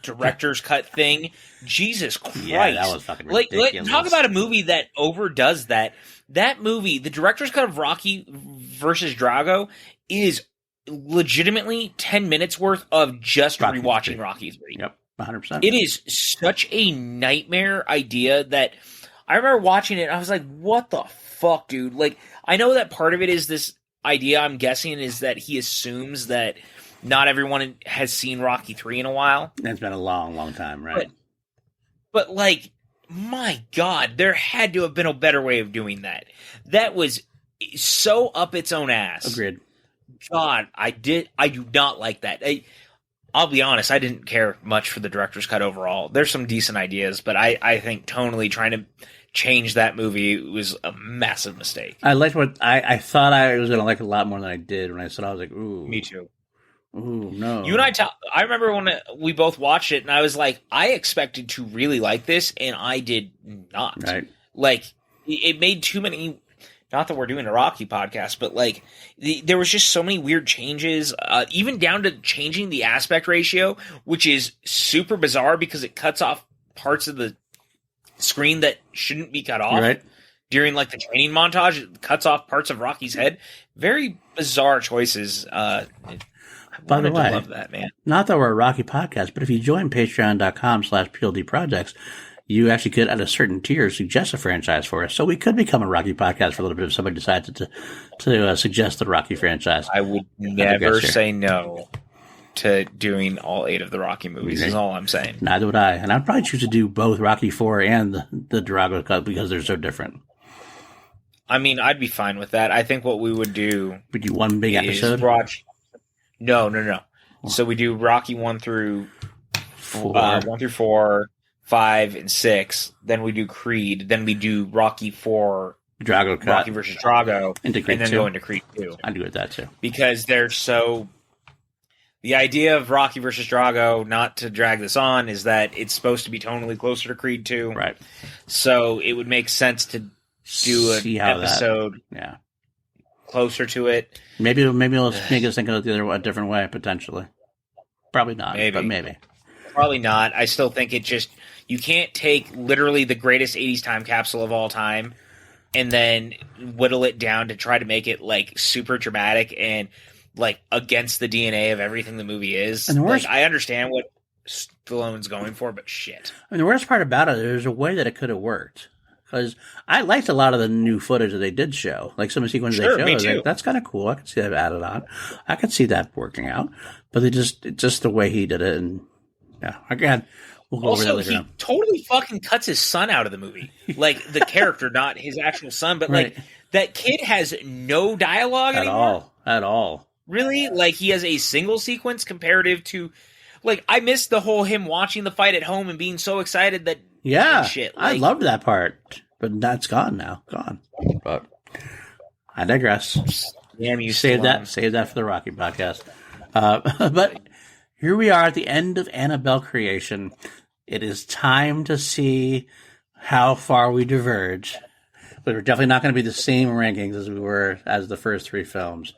director's cut thing. Jesus Christ. Yeah, that was fucking ridiculous. Talk about a movie that overdoes that. That movie, the director's cut of Rocky versus Drago, is legitimately 10 minutes worth of just rewatching Rocky 3. Yep, 100%. It is such a nightmare idea that I remember watching it and I was like, what the fuck, dude? Like, I know that part of it is this idea, I'm guessing, is that he assumes that not everyone has seen Rocky 3 in a while. It's been a long, long time, right? But like, my God, there had to have been a better way of doing that. That was so up its own ass. Agreed. God, I do not like that. I'll be honest, I didn't care much for the director's cut overall. There's some decent ideas, but I think tonally trying to change that movie was a massive mistake. I liked what I thought I was going to like it a lot more than I did. When I said, I was like, ooh. Me too. Ooh, no. You and I remember when we both watched it, and I was like, I expected to really like this, and I did not. Right. Like, it made too many not that we're doing a Rocky podcast, but like there was just so many weird changes, even down to changing the aspect ratio, which is super bizarre because it cuts off parts of the screen that shouldn't be cut off. Right. During like the training montage, it cuts off parts of Rocky's head. Very bizarre choices. By the way, love that, man. Not that we're a Rocky podcast, but if you join patreon.com/PLD projects, you actually could, at a certain tier, suggest a franchise for us. So we could become a Rocky podcast for a little bit if somebody decided to suggest the Rocky franchise. I would never say no to doing all 8 of the Rocky movies, is all I'm saying. Neither would I. And I'd probably choose to do both Rocky 4 and the Drago cut because they're so different. I mean, I'd be fine with that. I think what we would do... We do one big episode? No. So we do Rocky 1 through 4, 5, and 6. Then we do Creed. Then we do Rocky 4... Drago cut. Rocky versus Drago. Into Creed and then 2. go into Creed 2. I'd do it that too. Because they're so... The idea of Rocky versus Drago, not to drag this on, is that it's supposed to be tonally closer to Creed 2. Right. So it would make sense to do an episode closer to it. Maybe it'll make us think of it a different way, potentially. Probably not, but maybe. Probably not. I still think you can't take literally the greatest 80s time capsule of all time and then whittle it down to try to make it like super dramatic and like against the DNA of everything the movie is. And I understand what Stallone's going for, but shit. I mean, the worst part about it, there's a way that it could have worked. Because I liked a lot of the new footage that they did show. Like some of the sequences they showed. I was like, that's kind of cool. I could see that added on. I could see that working out. But just the way he did it. And yeah, again, we'll go over that later. He totally fucking cuts his son out of the movie. Like the character, not his actual son. But like that kid has no dialogue anymore. At all. Really? Like he has a single sequence comparative to... Like I missed the whole him watching the fight at home and being so excited that... Yeah, shit. I loved that part, but that's gone now. Gone. But I digress. Damn you, save that for the Rocky podcast. But here we are at the end of Annabelle creation. It is time to see how far we diverge. But we're definitely not going to be the same rankings as we were as the first 3 films.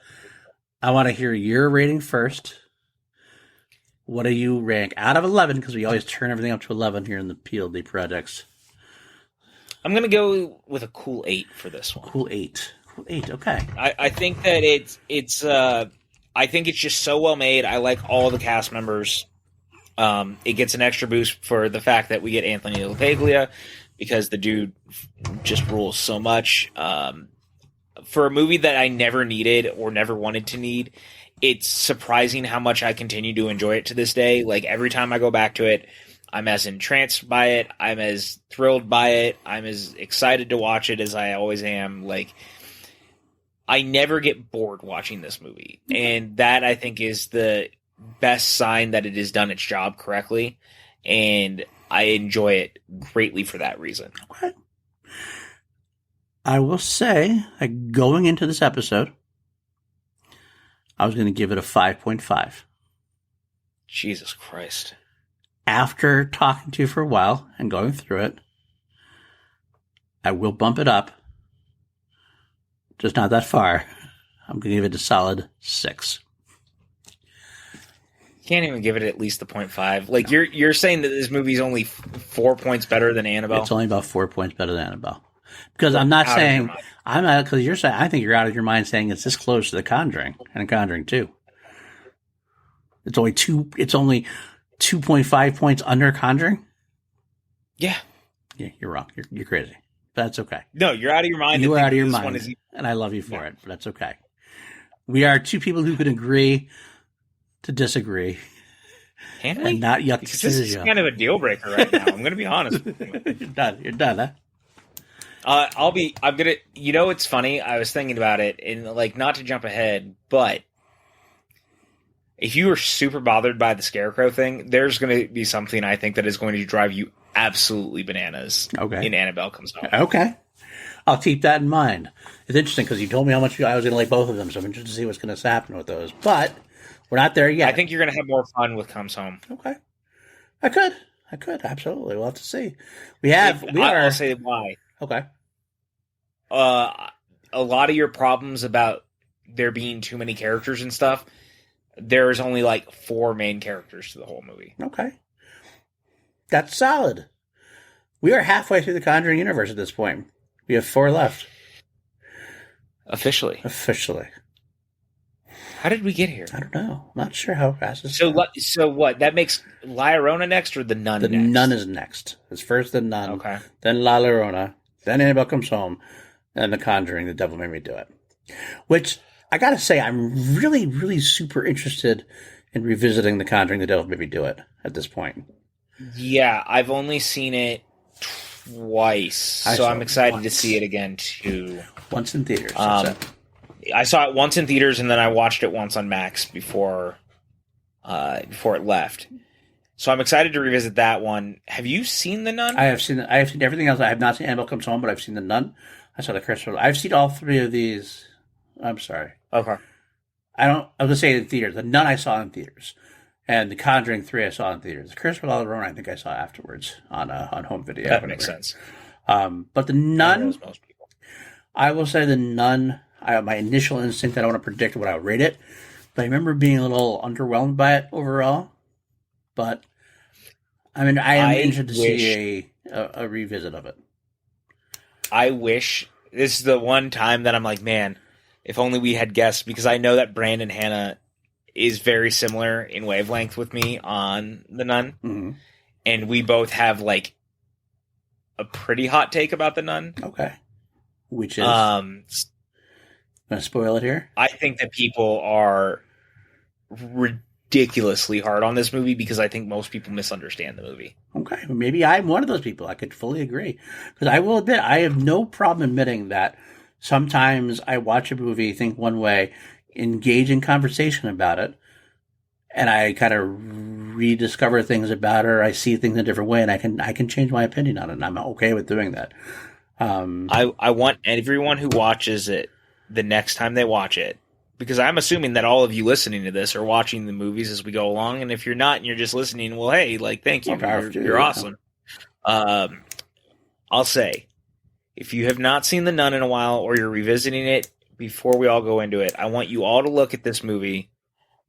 I want to hear your rating first. What do you rank out of 11? Because we always turn everything up to 11 here in the PLD projects. I'm going to go with a cool 8 for this one. Cool 8. Okay. I think that it's I think it's just so well made. I like all the cast members. It gets an extra boost for the fact that we get Anthony LaPaglia because the dude just rules so much. For a movie that I never needed or never wanted to need, it's surprising how much I continue to enjoy it to this day. Like every time I go back to it, I'm as entranced by it. I'm as thrilled by it. I'm as excited to watch it as I always am. Like I never get bored watching this movie. And that I think is the best sign that it has done its job correctly. And I enjoy it greatly for that reason. Okay. I will say, like, going into this episode, I was going to give it a 5.5. Jesus Christ. After talking to you for a while and going through it, I will bump it up. Just not that far. I'm going to give it a solid 6. Can't even give it at least the 0.5. Like, you're saying that this movie's only 4 points better than Annabelle? It's only about 4 points better than Annabelle. Because I'm not saying, I'm not, because you're saying, I think you're out of your mind saying it's this close to The Conjuring and Conjuring 2. It's only 2.5 points under Conjuring? Yeah. Yeah, you're wrong. You're crazy. But that's okay. No, you're out of your mind. You are out of your mind. And I love you for it, but that's okay. We are 2 people who can agree to disagree. Can we? And not yuck. This is kind of a deal breaker right now. I'm going to be honest with you. You're done, huh? It's funny. I was thinking about it and like, not to jump ahead, but if you were super bothered by the scarecrow thing, there's going to be something I think that is going to drive you absolutely bananas. Okay. In Annabelle Comes Home. Okay. I'll keep that in mind. It's interesting because you told me how much I was going to like both of them, so I'm interested to see what's going to happen with those. But we're not there yet. I think you're going to have more fun with Comes Home. Okay. I could. Absolutely. We'll have to see. I'll say why. Okay. a lot of your problems about there being too many characters and stuff, there's only like 4 main characters to the whole movie. Okay. That's solid. We are halfway through the Conjuring universe at this point. We have 4 left. Officially. How did we get here? I don't know. I'm not sure how fast it's So what? That makes La Llorona next or The Nun next? The Nun is next. It's first The Nun, okay. Then La Llorona, then Annabelle Comes Home, and The Conjuring, The Devil Made Me Do It. Which, I gotta say, I'm really, really super interested in revisiting The Conjuring, The Devil Made Me Do It at this point. Yeah, I've only seen it twice, so I'm excited to see it again too. Once in theaters. That's it. I saw it once in theaters, and then I watched it once on Max before it left. So I'm excited to revisit that one. Have you seen The Nun? I have seen everything else. I have not seen Annabelle Comes Home, but I've seen The Nun. I saw The Curse. I've seen all 3 of these. I'm sorry. Okay. I was gonna say in theaters. The Nun I saw in theaters, and The Conjuring 3 I saw in theaters. The Curse of La Llorona I think I saw afterwards on home video. That makes sense. But The Nun, I will say The Nun. My initial instinct, I don't want to predict what I would rate it, but I remember being a little underwhelmed by it overall. But I mean, I am interested to see a revisit of it. I wish this is the one time that I'm like, man, if only we had guessed, because I know that Brandon Hannah is very similar in wavelength with me on The Nun, and we both have like a pretty hot take about The Nun. Okay, which is. Gonna spoil it here? I think that people are ridiculously hard on this movie because I think most people misunderstand the movie. Okay, maybe I'm one of those people. I could fully agree. Because I will admit, I have no problem admitting that sometimes I watch a movie, think one way, engage in conversation about it, and I kind of rediscover things about it, or I see things in a different way, and I can change my opinion on it, and I'm okay with doing that. I want everyone who watches it the next time they watch it, because I'm assuming that all of you listening to this are watching the movies as we go along, and if you're not and you're just listening, well, hey, like, thank you, you're awesome. I'll say, if you have not seen The Nun in a while, or you're revisiting it, before we all go into it, I want you all to look at this movie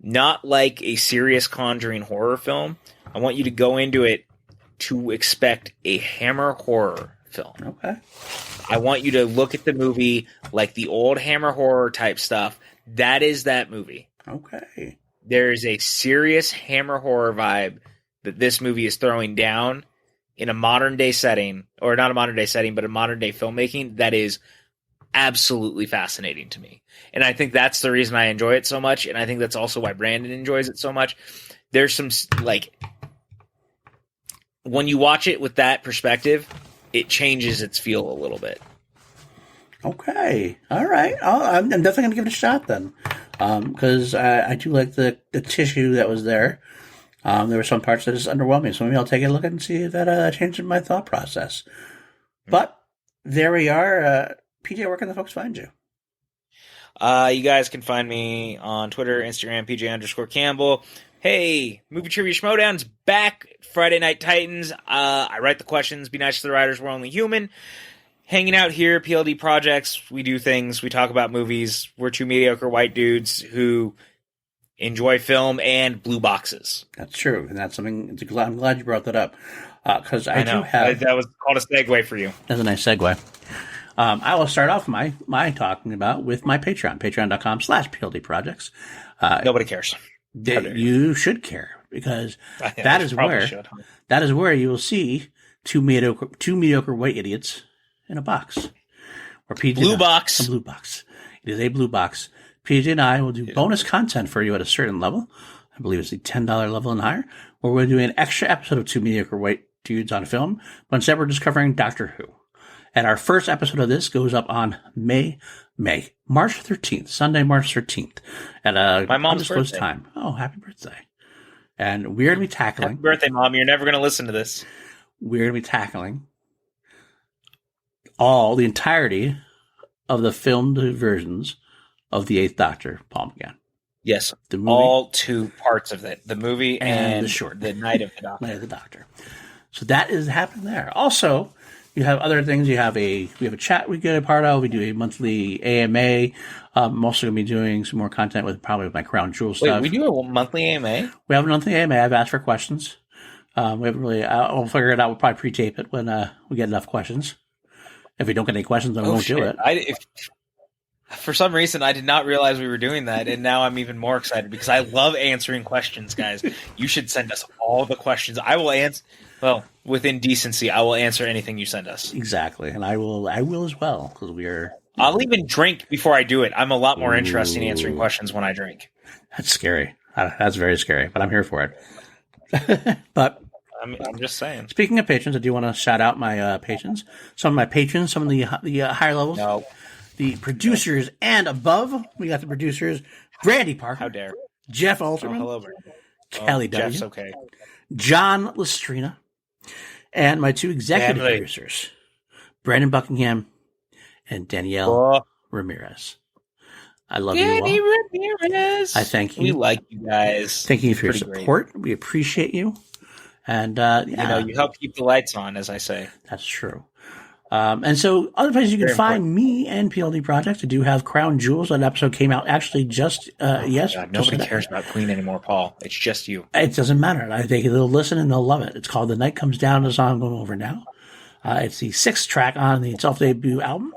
not like a serious Conjuring horror film. I want you to go into it to expect a Hammer horror film. Okay. I want you to look at the movie like the old Hammer horror type stuff. That is that movie. Okay. There is a serious Hammer horror vibe that this movie is throwing down in a modern day setting, or not a modern day setting, but a modern day filmmaking that is absolutely fascinating to me. And I think that's the reason I enjoy it so much. And I think that's also why Brandon enjoys it so much. There's some, like, when you watch it with that perspective, it changes its feel a little bit. Okay. All right. I'm definitely going to give it a shot then. Because I do like the tissue that was there. There were some parts that just underwhelmed me. So maybe I'll take a look and see if that changes my thought process. But there we are. PJ, where can the folks find you? You guys can find me on Twitter, Instagram, PJ_Campbell. Hey, Movie Trivia Schmodown's back. Friday Night Titans. I write the questions. Be nice to the writers. We're only human. Hanging out here, PLD Projects. We do things. We talk about movies. We're 2 mediocre white dudes who enjoy film and blue boxes. That's true. And that's something, I'm glad you brought that up. Because I know. do have... That was called a segue for you. That's a nice segue. I will start off my talking about with my Patreon, patreon.com/PLD Projects. Nobody cares. You should care, because that is where you will see two mediocre white idiots in a box. Or PJ blue box. A blue box. It is a blue box. PJ and I will do bonus content for you at a certain level. I believe it's the $10 level and higher, where we're doing an extra episode of 2 mediocre white dudes on film, but instead we're just covering Doctor Who. And our first episode of this goes up on March 13th, Sunday, March 13th, at a my mom's undisclosed birthday. time. Oh, happy birthday. And we're going to be tackling... Happy birthday, Mom. You're never going to listen to this. We're going to be tackling the entirety of the filmed versions of The Eighth Doctor, Paul McGann. Yes, the movie, all 2 parts of it. The movie and the short. The Night of the Doctor. Night of the Doctor. So that is happening there. Also, You have other things. We have a chat we get a part of. We do a monthly AMA. I'm also going to be doing some more content with my Crown Jewel stuff. Wait, we do a monthly AMA? We have a monthly AMA. I've asked for questions. We haven't really. I'll figure it out. We'll probably pre-tape it when we get enough questions. If we don't get any questions, then we won't do it. For some reason, I did not realize we were doing that, and now I'm even more excited because I love answering questions, guys. You should send us all the questions. I will answer. Well, within decency, I will answer anything you send us. Exactly, and I will as well because we are. I'll even drink before I do it. I'm a lot more interested in answering questions when I drink. That's scary. That's very scary, but I'm here for it. But I'm just saying. Speaking of patrons, I do want to shout out my patrons. Some of my patrons, some of the higher levels. No. The producers and above. We got the producers: Brandy Parker. How dare. Jeff Alterman. Hello, Brandy. Kelly W. Jeff's okay. John Lestrina. And my two executive producers, Brandon Buckingham and Danielle Ramirez. I love you all. Ramirez. I thank you. We like you guys. Thank you for your support. Great. We appreciate you. And, you help keep the lights on, as I say. That's true. And so other places you can find me and PLD Projects. I do have Crown Jewels. That episode came out actually just God, nobody cares about Queen anymore, Paul. It's just you. It doesn't matter. I think they'll listen and they'll love it. It's called The Night Comes Down, the song I'm going over now. It's the 6th track on the self-debut album.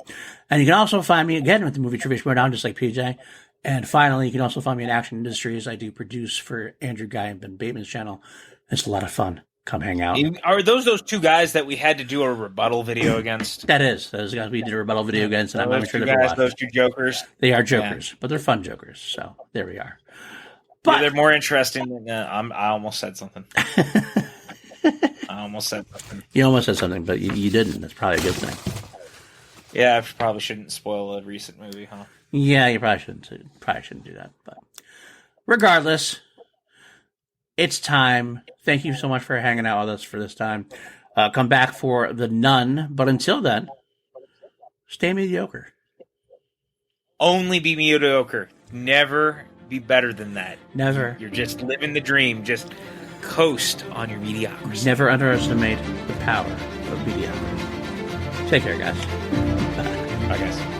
And you can also find me again with the movie Trivia Showdown, just like PJ. And finally, you can also find me in Action Industries. I do produce for Andrew Guy and Ben Bateman's channel. It's a lot of fun. Come hang out. Are those two guys that we had to do a rebuttal video against? That is. Those guys we did a rebuttal video against, and I'm sure those two jokers. They are jokers, but they're fun jokers. So there we are. But they're more interesting than I almost said something. You almost said something, but you didn't. That's probably a good thing. Yeah, I probably shouldn't spoil a recent movie, huh? Yeah, you probably shouldn't do that. But regardless, it's time. Thank you so much for hanging out with us for this time. Come back for The Nun. But until then, stay mediocre. Only be mediocre. Never be better than that. Never. You're just living the dream. Just coast on your mediocrity. Never underestimate the power of mediocrity. Take care, guys. Bye, guys.